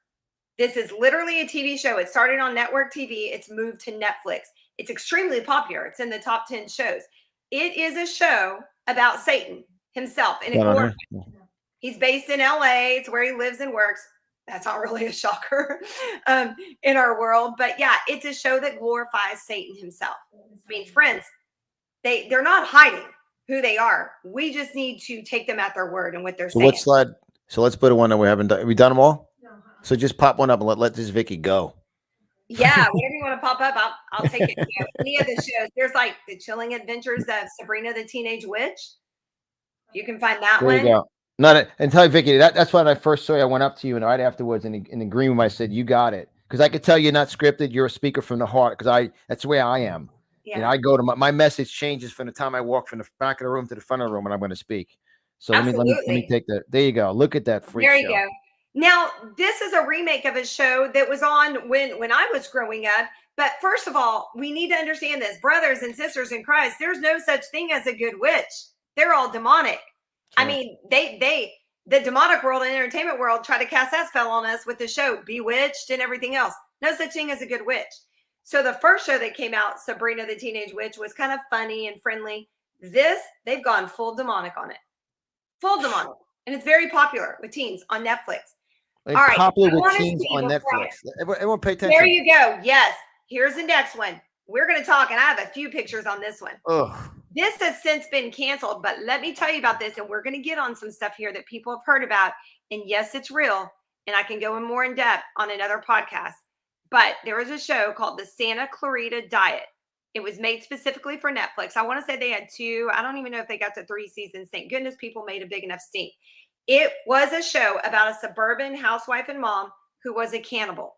This is literally a TV show. It started on network TV. It's moved to Netflix. It's extremely popular. It's in the top 10 shows. It is a show about Satan himself. And he's based in LA. It's where he lives and works. That's not really a shocker in our world. But yeah, it's a show that glorifies Satan himself. I mean, friends, they're not hiding who they are. We just need to take them at their word and what they're saying. What slide? So let's put one that we haven't done. Have we done them all? No. So just pop one up and let this Vicki go. Yeah, whatever you want to pop up, I'll take it. You know, any of the shows. There's like The Chilling Adventures of Sabrina the Teenage Witch. You can find that there one. You go. And tell you, Vicki, that's when I first saw you. I went up to you and right afterwards in the green room, I said, "You got it," because I could tell you're not scripted. You're a speaker from the heart. Because that's the way I am. Yeah. You know, I go to my message changes from the time I walk from the back of the room to the front of the room when I'm going to speak. So let me take that. There you go. Look at that freak There show. you go. Now, this is a remake of a show that was on when I was growing up. But first of all, we need to understand this. Brothers and sisters in Christ, there's no such thing as a good witch. They're all demonic. Sure. I mean, the demonic world and entertainment world try to cast that spell on us with the show Bewitched and everything else. No such thing as a good witch. So the first show that came out, Sabrina the Teenage Witch, was kind of funny and friendly. They've gone full demonic on it. Full demonic. And it's very popular with teens on Netflix. All right. Popular with teens on Netflix. Everyone pay attention. There you go. Yes. Here's the next one. We're going to talk, and I have a few pictures on this one. Ugh. This has since been canceled, but let me tell you about this, and we're going to get on some stuff here that people have heard about. And yes, it's real, and I can go in more in depth on another podcast. But there was a show called the Santa Clarita Diet. It was made specifically for Netflix. I want to say they had 2. I don't even know if they got to 3 seasons. Thank goodness people made a big enough stink. It was a show about a suburban housewife and mom who was a cannibal.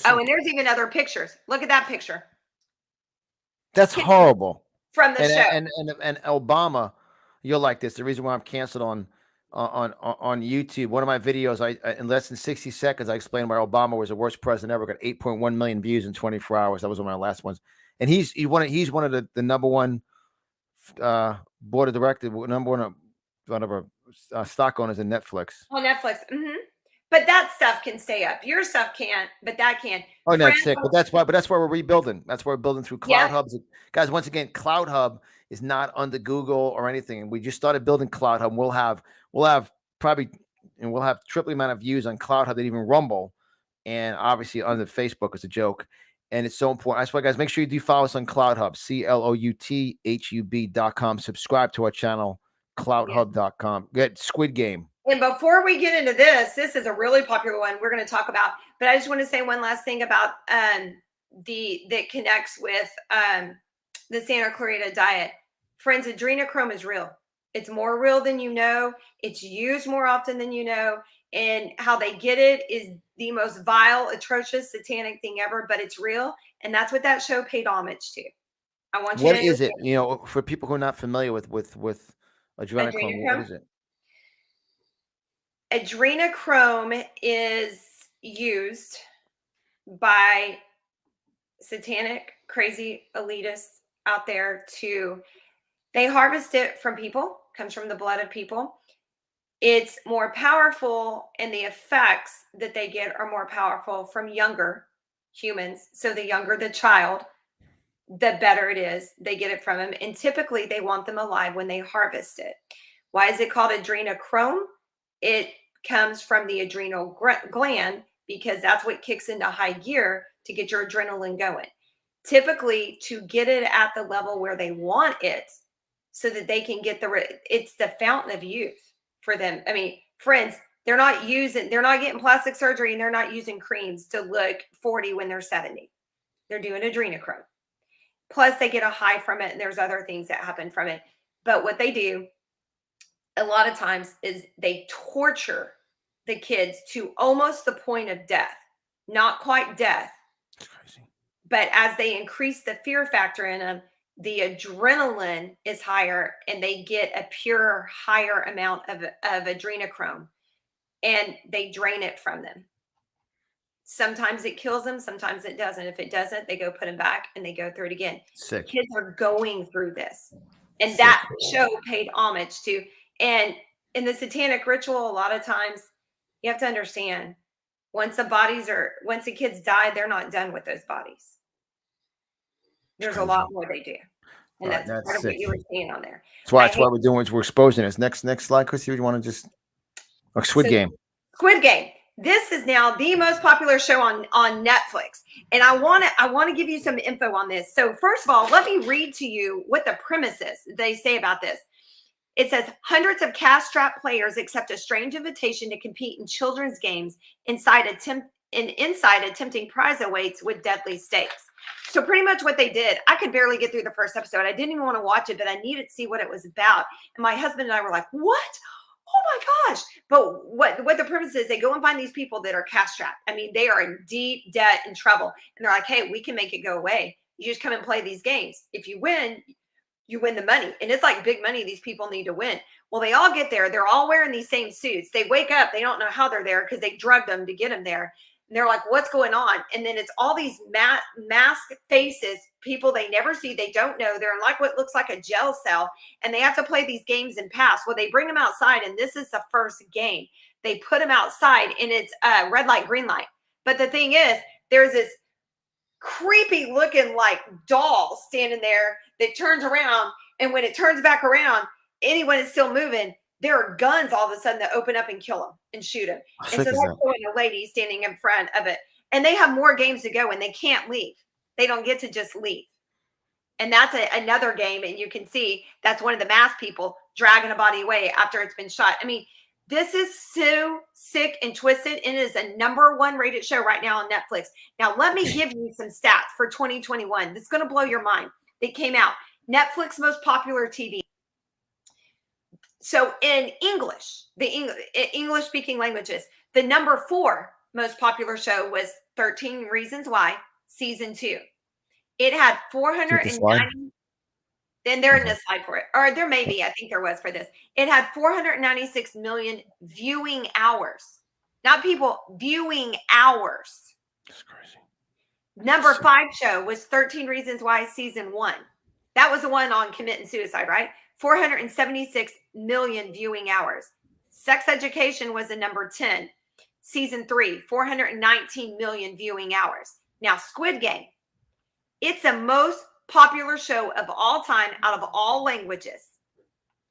Oh, and there's even other pictures. Look at that picture. That's horrible. From the show. And Obama, you'll like this. The reason why I'm canceled on YouTube, one of my videos, I in less than 60 seconds, I explained why Obama was the worst president ever. Got 8.1 million views in 24 hours. That was one of my last ones. And he's one of the number one board of directors, one of our stock owners in Netflix. On Netflix. Mm-hmm. But that stuff can stay up. Your stuff can't, but that can. Oh, no, it's sick. But that's why we're rebuilding. That's why we're building through Cloud Hubs. Guys, once again, Cloud Hub is not under Google or anything. We just started building Cloud Hub. We'll have triple the amount of views on Cloud Hub than even Rumble. And obviously under Facebook is a joke. And it's so important. That's why, guys, make sure you do follow us on Cloud Hub, CLOUTHUB.com. Subscribe to our channel, cloudhub.com. Get Squid Game. And before we get into this is a really popular one we're going to talk about. But I just want to say one last thing about that connects with the Santa Clarita Diet. Friends, adrenochrome is real. It's more real than you know. It's used more often than you know. And how they get it is the most vile, atrocious, satanic thing ever, but it's real. And that's what that show paid homage to. I want you to. What is it? You know, for people who are not familiar with adrenochrome, what is it? Adrenochrome is used by satanic, crazy elitists out there they harvest it from people, comes from the blood of people. It's more powerful, and the effects that they get are more powerful from younger humans. So the younger the child, the better it is. They get it from them. And typically they want them alive when they harvest it. Why is it called adrenochrome? It comes from the adrenal gland because that's what kicks into high gear to get your adrenaline going. Typically, to get it at the level where they want it so that they can get it's the fountain of youth for them. I mean, friends, they're not getting plastic surgery and they're not using creams to look 40 when they're 70. They're doing adrenochrome. Plus, they get a high from it, and there's other things that happen from it. But what they do a lot of times is they torture the kids to almost the point of death. Not quite death, but as they increase the fear factor in them, the adrenaline is higher, and they get a pure higher amount of adrenochrome, and they drain it from them. Sometimes it kills them, sometimes it doesn't. If it doesn't, they go put them back and they go through it again. Sick. Kids are going through this. And Sick. that show paid homage to. And in the satanic ritual, a lot of times you have to understand, once the kids die, they're not done with those bodies. There's a lot more they do. And Right, that's part of what you were seeing on there. That's why we're doing is we're exposing this. Next slide, Chrissy. You want to just Squid Game. Squid Game. This is now the most popular show on Netflix. And I want to give you some info on this. So first of all, let me read to you what the premise is they say about this. It says hundreds of cash-strapped players accept a strange invitation to compete in children's games inside attempting prize awaits with deadly stakes. So pretty much what they did, I could barely get through the first episode. I didn't even want to watch it, but I needed to see what it was about. And my husband and I were like, what? Oh my gosh. But what the premise is, they go and find these people that are cash strapped. I mean, they are in deep debt and trouble. And they're like, hey, we can make it go away. You just come and play these games. If you win, you win the money. And it's like big money these people need to win. Well, they all get there. They're all wearing these same suits. They wake up. They don't know how they're there because they drugged them to get them there. And they're like, what's going on? And then it's all these masked faces, people they never see, they don't know. They're in like what looks like a jail cell, and they have to play these games and pass. Well, they bring them outside, and this is the first game. They put them outside, and it's red light, green light. But the thing is, there's this creepy looking like doll standing there that turns around, and when it turns back around, anyone is still moving. There are guns all of a sudden that open up and kill them and shoot them. And so they're showing a lady standing in front of it. And they have more games to go, and they can't leave. They don't get to just leave. And that's another game. And you can see that's one of the masked people dragging a body away after it's been shot. I mean, this is so sick and twisted. It is a #1 rated show right now on Netflix. Now, let me give you some stats for 2021. This is going to blow your mind. They came out. Netflix most popular TV. So in English, English speaking languages, the #4 most popular show was 13 Reasons Why, season 2. It had 490. Then they're in this slide for it. Or there may be, I think there was for this. It had 496 million viewing hours. Not people, viewing hours. That's crazy. #5 show was 13 Reasons Why, season 1. That was the one on committing suicide, right? 476 million viewing hours. Sex Education was the #10. Season 3, 419 million viewing hours. Now, Squid Game. It's the most popular show of all time out of all languages.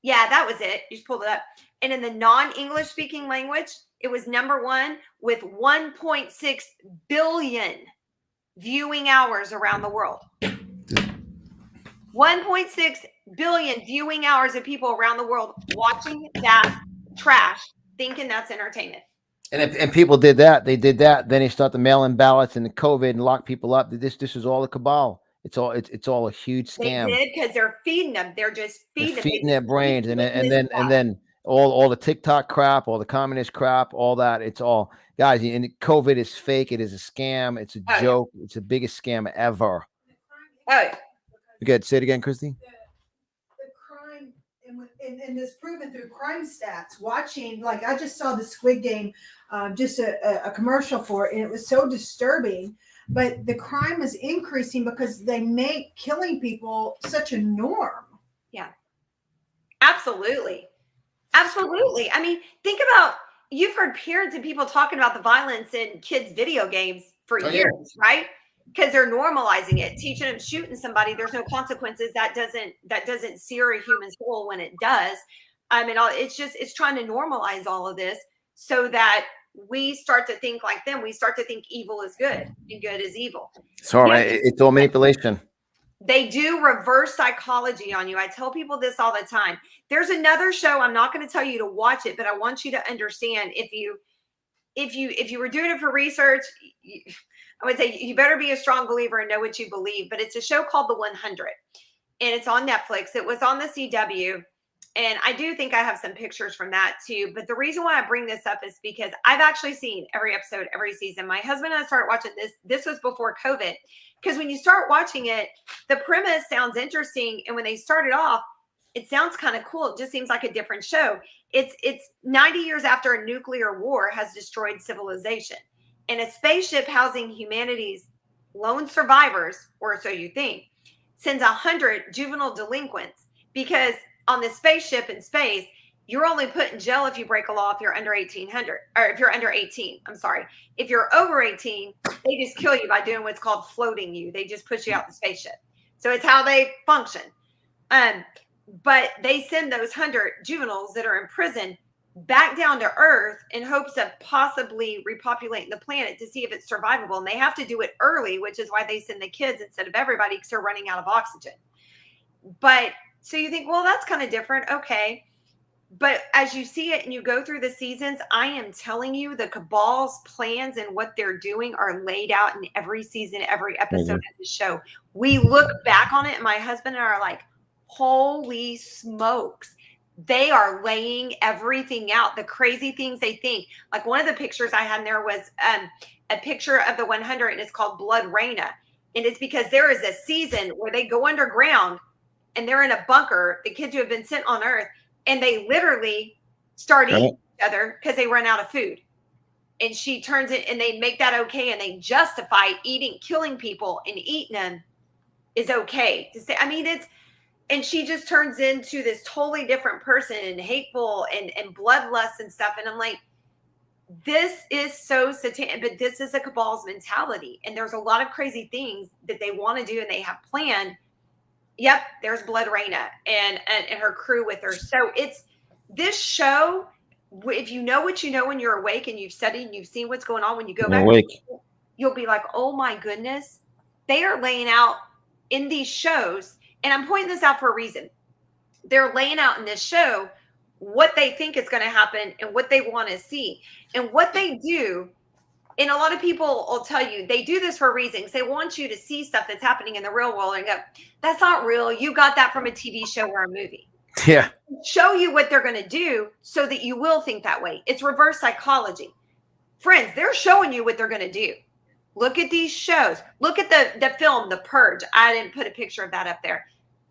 Yeah, that was it. You just pulled it up. And in the non-English speaking language, it was #1 with 1.6 billion viewing hours around the world. 1.6 billion viewing hours of people around the world watching that trash, thinking that's entertainment. And people did that. They did that. Then they start to mail in ballots and the COVID and lock people up. This is all a cabal. It's all a huge scam. They did because they're feeding them. They're just feeding their brains, and then all the TikTok crap, all the communist crap, all that. It's all, guys. And COVID is fake. It is a scam. It's a joke. Yeah. It's the biggest scam ever. Oh, yeah. Good. Say it again, Christy. The crime, and this proven through crime stats. Watching, like I just saw the Squid Game, just a commercial for it, and it was so disturbing. But the crime is increasing because they make killing people such a norm. Yeah, absolutely. Absolutely. I mean, think about, you've heard parents and people talking about the violence in kids' video games for Oh, yeah. years, right? Because they're normalizing it, teaching them shooting somebody. There's no consequences. That doesn't sear a human soul when it does. I mean, it's trying to normalize all of this so that we start to think like them. We start to think evil is good and good is evil. So Yeah. it's all manipulation. They do reverse psychology on you. I tell people this all the time. There's another show. I'm not going to tell you to watch it, but I want you to understand if you were doing it for research, I would say you better be a strong believer and know what you believe. But it's a show called The 100, and it's on Netflix. It was on the CW, and I do think I have some pictures from that too. But the reason why I bring this up is because I've actually seen every episode, every season. My husband and I started watching this. This was before COVID, because when you start watching it, the premise sounds interesting, and when they started off, it sounds kind of cool. It just seems like a different show. It's 90 years after a nuclear war has destroyed civilization, and a spaceship housing humanity's lone survivors, or so you think, sends 100 juvenile delinquents, because on this spaceship in space, you're only put in jail if you break a law if you're under 1800, or if you're under 18. I'm sorry. If you're over 18, they just kill you by doing what's called floating you. They just push you out the spaceship. So it's how they function. But they send those 100 juveniles that are in prison back down to Earth in hopes of possibly repopulating the planet to see if it's survivable. And they have to do it early, which is why they send the kids instead of everybody, because they're running out of oxygen. But so you think, well, that's kind of different. Okay. But as you see it and you go through the seasons, I am telling you, the cabal's plans and what they're doing are laid out in every season, every episode of the show. We look back on it, and my husband and I are like, holy smokes. They are laying everything out, the crazy things they think. Like one of the pictures I had in there was a picture of the 100, and it's called Blood Reina. And it's because there is a season where they go underground and they're in a bunker, the kids who have been sent on Earth, and they literally start eating each other because they run out of food. And she turns it, and they make that okay, and they justify killing people and eating them is okay to say. I mean, and she just turns into this totally different person, and hateful and bloodlust and stuff. And I'm like, this is so satanic, but this is a cabal's mentality. And there's a lot of crazy things that they want to do and they have planned. Yep, there's Blood Reina and her crew with her. So it's this show. If you know what you know when you're awake and you've studied and you've seen what's going on, when you go back, you'll be like, oh my goodness, they are laying out in these shows. And I'm pointing this out for a reason. They're laying out in this show what they think is going to happen and what they want to see. And what they do, and a lot of people will tell you, they do this for a reason. They want you to see stuff that's happening in the real world and go, that's not real. You got that from a TV show or a movie. Yeah. Show you what they're going to do so that you will think that way. It's reverse psychology. Friends, they're showing you what they're going to do. Look at these shows. Look at the film, The Purge. I didn't put a picture of that up there.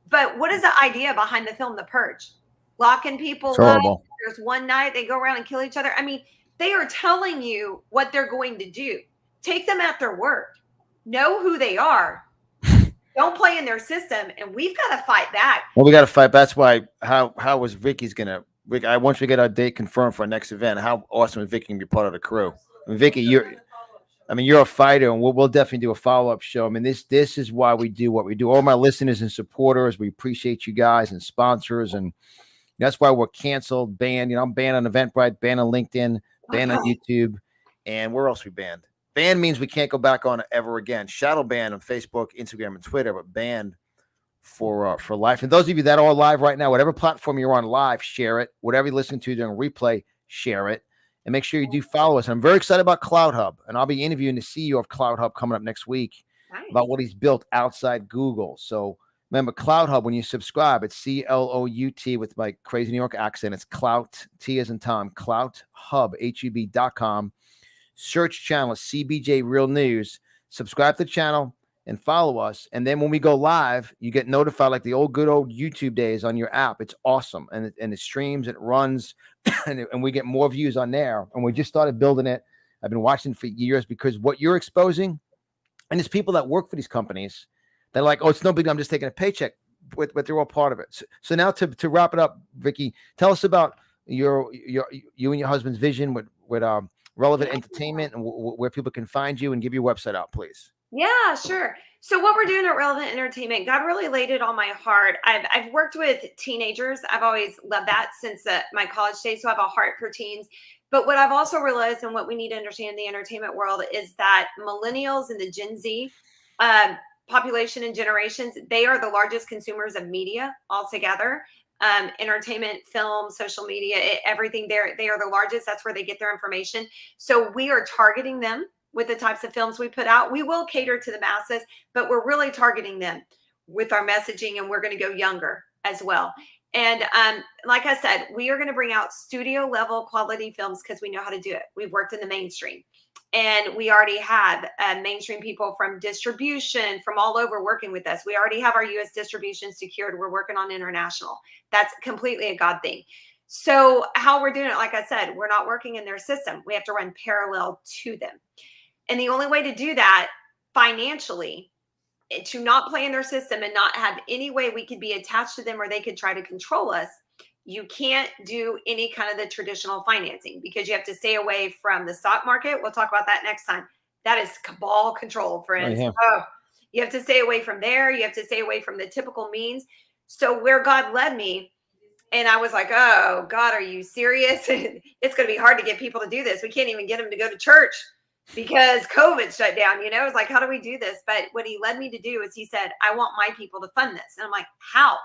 But what is the idea behind the film, The Purge? Locking people up. There's one night they go around and kill each other. I mean, they are telling you what they're going to do. Take them at their word. Know who they are. Don't play in their system. And we've got to fight back. Well, we got to fight. That's why, how was Vicky's going to, I want you to get our date confirmed for our next event. How awesome is Vicky can be part of the crew? I mean, Vicky, you're a fighter, and we'll definitely do a follow-up show. I mean, this is why we do what we do. All my listeners and supporters, we appreciate you guys, and sponsors, and that's why we're canceled, banned. I'm banned on Eventbrite, banned on LinkedIn, banned on YouTube, and where else we banned? Banned means we can't go back on it ever again. Shadow banned on Facebook, Instagram, and Twitter, but banned for life. And those of you that are live right now, whatever platform you're on live, share it. Whatever you're listening to during replay, share it. And make sure you do follow us. I'm very excited about Cloud Hub, and I'll be interviewing the CEO of Cloud Hub coming up next week about what he's built outside Google. So remember, Cloud Hub, when you subscribe, it's CLOUT with my crazy New York accent. It's Clout, T as in Tom, Clout Hub, HUB.com. Search channel CBJ Real News. Subscribe to the channel and follow us. And then when we go live, you get notified like the good old YouTube days on your app. It's awesome. And it streams, it runs, and we get more views on there. And we just started building it. I've been watching for years, because what you're exposing, and there's people that work for these companies, they're like, oh, it's no big deal, I'm just taking a paycheck, but they're all part of it. So now to wrap it up, Vicky, tell us about you and your husband's vision with Relevant Entertainment, and where people can find you, and give your website out, please. Yeah, sure. So what we're doing at Relevant Entertainment, God really laid it on my heart. I've worked with teenagers. I've always loved that since my college days. So I have a heart for teens. But what I've also realized, and what we need to understand in the entertainment world, is that millennials and the Gen Z population and generations, they are the largest consumers of media altogether. Entertainment, film, social media, everything. They are the largest. That's where they get their information. So we are targeting them with the types of films we put out. We will cater to the masses, but we're really targeting them with our messaging, and we're going to go younger as well. And like I said, we are going to bring out studio level quality films because we know how to do it. We've worked in the mainstream, and we already have mainstream people from distribution from all over working with us. We already have our U.S. distribution secured. We're working on international. That's completely a God thing. So how we're doing it, like I said, we're not working in their system. We have to run parallel to them. And the only way to do that financially, to not play in their system and not have any way we could be attached to them or they could try to control us, you can't do any kind of the traditional financing because you have to stay away from the stock market. We'll talk about that next time. That is cabal control, friends. Oh, you have to stay away from there. You have to stay away from the typical means. So where God led me, and I was like, oh, God, are you serious? It's going to be hard to get people to do this. We can't even get them to go to church because COVID shut down, It's like, how do we do this? But what he led me to do is he said, I want my people to fund this. And I'm like, how?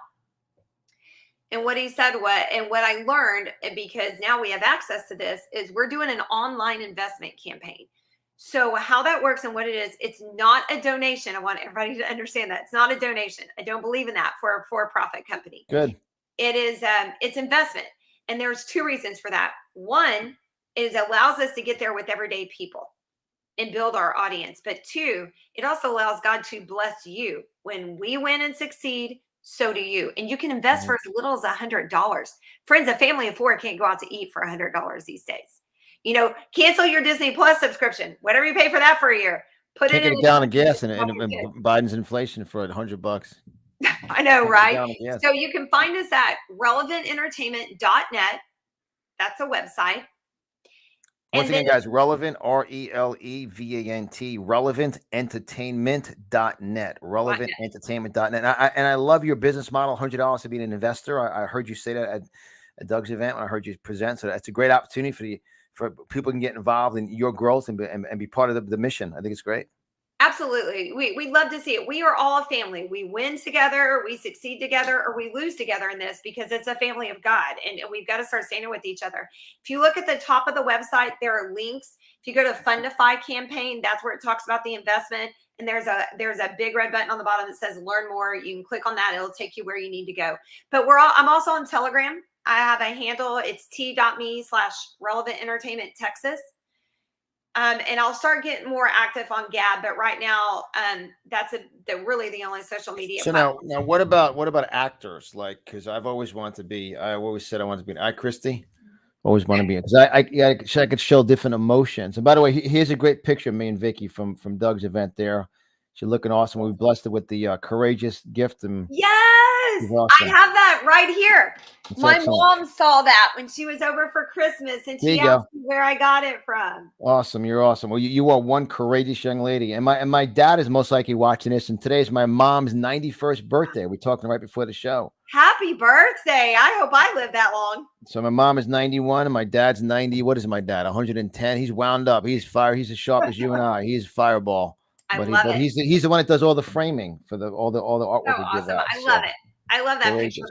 And what he said, what I learned, because now we have access to this, is we're doing an online investment campaign. So how that works and what it is, it's not a donation. I want everybody to understand that. It's not a donation. I don't believe in that for a for-profit company. Good. It is, it's investment. And there's two reasons for that. One is it allows us to get there with everyday people and build our audience. But two, it also allows God to bless you. When we win and succeed, so do you. And you can invest for as little as $100. Friends, a family of four can't go out to eat for $100 these days. Cancel your Disney Plus subscription, whatever you pay for that for a year. Put it in a gallon of gas and Biden's inflation for $100. I know, right? So you can find us at relevantentertainment.net. That's a website. Once again, guys, Relevant, RELEVANT, relevantentertainment.net, relevantentertainment.net. And I love your business model, $100 to be an investor. I heard you say that at Doug's event when I heard you present. So that's a great opportunity for people can get involved in your growth and be part of the mission. I think it's great. Absolutely. We'd love to see it. We are all a family. We win together, we succeed together, or we lose together in this because it's a family of God. And we've got to start standing with each other. If you look at the top of the website, there are links. If you go to Fundify campaign, that's where it talks about the investment. And there's a big red button on the bottom that says learn more. You can click on that. It'll take you where you need to go. But I'm also on Telegram. I have a handle. It's t.me/relevantentertainmenttexas. And I'll start getting more active on Gab, but right now, that's really the only social media. So now what about actors? Like, because I've always wanted to be. I always said I wanted to be an Christy. Always want to be because I could show different emotions. And by the way, here's a great picture of me and Vicki from Doug's event. There, she's looking awesome. We blessed her with the courageous gift. And yes, awesome. I have that right here. That's my excellent. Mom saw that when she was over for Christmas, and she asked me where I got it from. Awesome, you're awesome. Well, you are one courageous young lady, and my dad is most likely watching this. And today is my mom's 91st birthday. We're talking right before the show. Happy birthday! I hope I live that long. So my mom is 91, and my dad's 90. What is my dad? 110. He's wound up. He's fire. He's as sharp as you and I. He's a fireball. But he's the one that does all the framing for all the artwork. So awesome! I love it. I love that picture.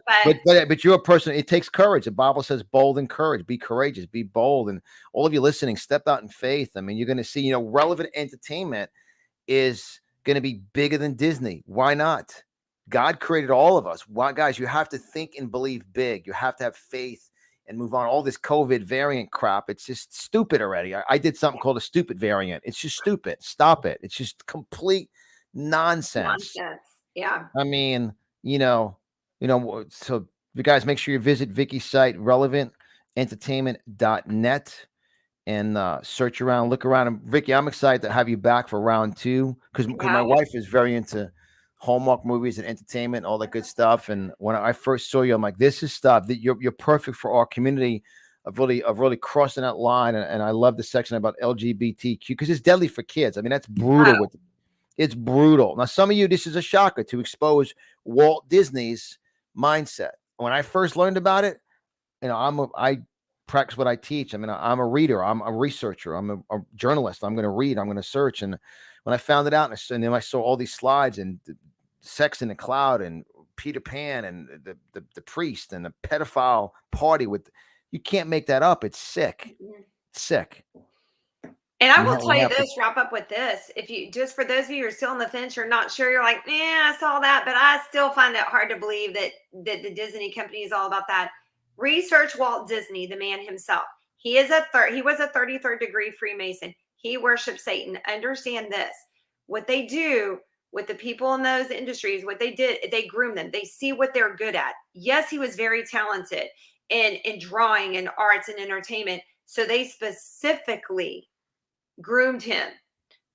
But you're a person. It takes courage. The Bible says, "Bold and courage. Be courageous. Be bold." And all of you listening, step out in faith. I mean, you're going to see. Relevant entertainment is going to be bigger than Disney. Why not? God created all of us. Why, guys? You have to think and believe big. You have to have faith and move on. All this COVID variant crap. It's just stupid already. I did something called a stupid variant. It's just stupid. Stop it. It's just complete nonsense. Yeah. I mean, so you guys make sure you visit Vicki's site, relevantentertainment.net, and search around, look around. And Vicki, I'm excited to have you back for round 2 because my wife is very into Hallmark movies and entertainment, all that good stuff. And when I first saw you, I'm like, this is stuff that you're perfect for our community really crossing that line. And I love the section about LGBTQ because it's deadly for kids. I mean, that's brutal. Wow. It's brutal. Now, some of you, this is a shocker to expose Walt Disney's mindset. When I first learned about it, I practice what I teach. I mean, I'm a reader. I'm a researcher. I'm a journalist. I'm going to read. I'm going to search. And when I found it out, and then I saw all these slides and Sex in the Cloud and Peter Pan and the priest and the pedophile party you can't make that up. It's sick. It's sick. And I will tell you this, wrap up with this. If you, just for those of you who are still on the fence, you're not sure, you're like, yeah, I saw that, but I still find it hard to believe that the Disney company is all about that. Research Walt Disney, the man himself. He was a 33rd degree Freemason. He worships Satan. Understand this. What they do with the people in those industries, what they did, they groom them. They see what they're good at. Yes, he was very talented in drawing and arts and entertainment. So they specifically groomed him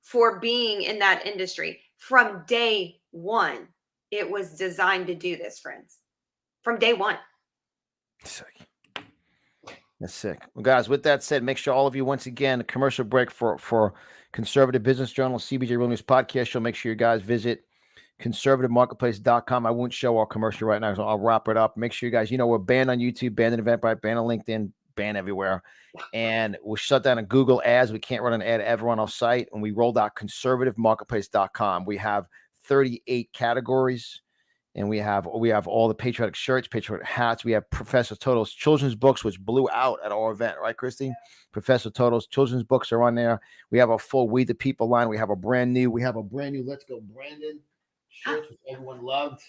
for being in that industry. From day one, it was designed to do this, friends. From day one. Sick. That's sick. Well, guys, with that said, make sure all of you, once again, a commercial break for Conservative Business Journal, CBJ Real News Podcast Show. Make sure you guys visit conservativemarketplace.com. I won't show our commercial right now, so I'll wrap it up. Make sure you guys, we're banned on YouTube, banned on Eventbrite, banned on LinkedIn, banned everywhere. And we'll shut down a Google ads. We can't run an ad ever on our site. And we rolled out conservativemarketplace.com. We have 38 categories. And we have all the patriotic shirts, patriotic hats. We have Professor Toto's children's books, which blew out at our event, right, Christy? Professor Toto's children's books are on there. We have a full We the People line. We have a brand new Let's Go Brandon shirts, which everyone loved.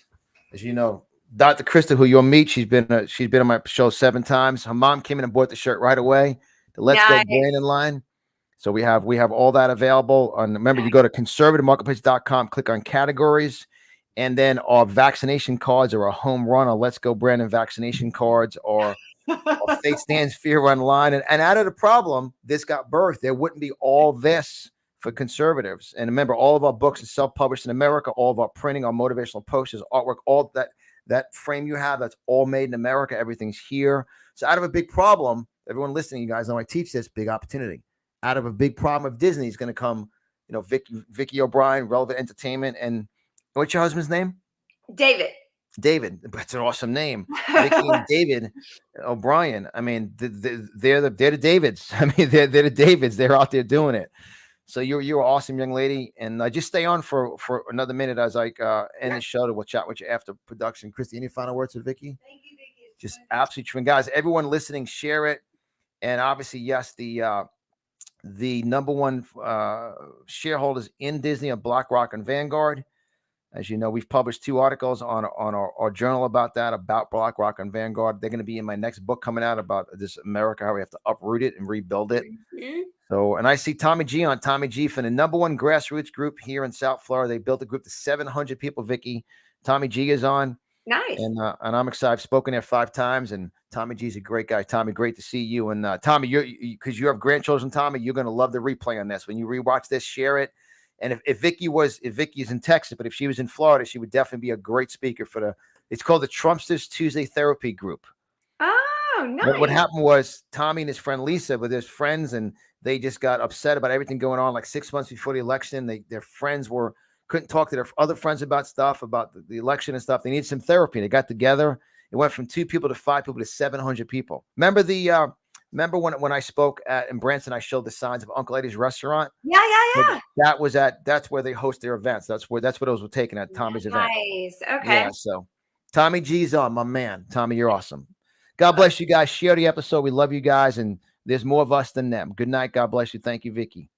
As you know, Dr. Krista, who you'll meet, she's been on my show 7 times. Her mom came in and bought the shirt right away. The Let's Go Brandon line. So we have all that available. And remember, you go to conservativemarketplace.com, click on categories. And then our vaccination cards are a home run, or Let's Go Brandon vaccination cards, or Faith Stands Fear Run line. And out of the problem, this got birthed. There wouldn't be all this for conservatives. And remember, all of our books are self-published in America. All of our printing, our motivational posters, artwork, all that frame you have, that's all made in America. Everything's here. So out of a big problem, everyone listening, you guys know I teach this, big opportunity. Out of a big problem of Disney is going to come, Vicki O'Brien, Relevant Entertainment, and what's your husband's name? David. That's an awesome name. Vicki and David O'Brien. I mean, they're the Davids. I mean, they're the Davids. They're out there doing it. So you're an awesome young lady, and just stay on for another minute as I end the show. We'll chat with you after production. Christy, any final words with Vicki? Thank you, Vicki. Just absolutely true. Guys, everyone listening, share it. And obviously, yes, the number one shareholders in Disney are BlackRock and Vanguard. As you know, we've published 2 articles on our journal about BlackRock and Vanguard. They're going to be in my next book coming out about this America, how we have to uproot it and rebuild it. Mm-hmm. So, and I see Tommy G on. Tommy G from the number one grassroots group here in South Florida. They built a group to 700 people, Vicki. Tommy G is on. Nice. And I'm excited. I've spoken there 5 times, and Tommy G is a great guy. Tommy, great to see you. And Tommy, because you have grandchildren, Tommy, you're going to love the replay on this. When you rewatch this, share it. And if Vicki's in Texas, but if she was in Florida, she would definitely be a great speaker it's called the Trumpsters Tuesday Therapy Group. Oh, nice. But what happened was Tommy and his friend Lisa were his friends, and they just got upset about everything going on like 6 months before the election. Their friends couldn't talk to their other friends about stuff, about the election and stuff. They needed some therapy. They got together. It went from 2 people to 5 people to 700 people. Remember when I spoke in Branson, I showed the signs of Uncle Eddie's restaurant? Yeah. That's where they host their events. That's where those were taken at Tommy's event. Nice. Okay. Yeah, so Tommy G's on, my man. Tommy, you're awesome. God bless you guys. Share the episode. We love you guys, and there's more of us than them. Good night. God bless you. Thank you, Vicki.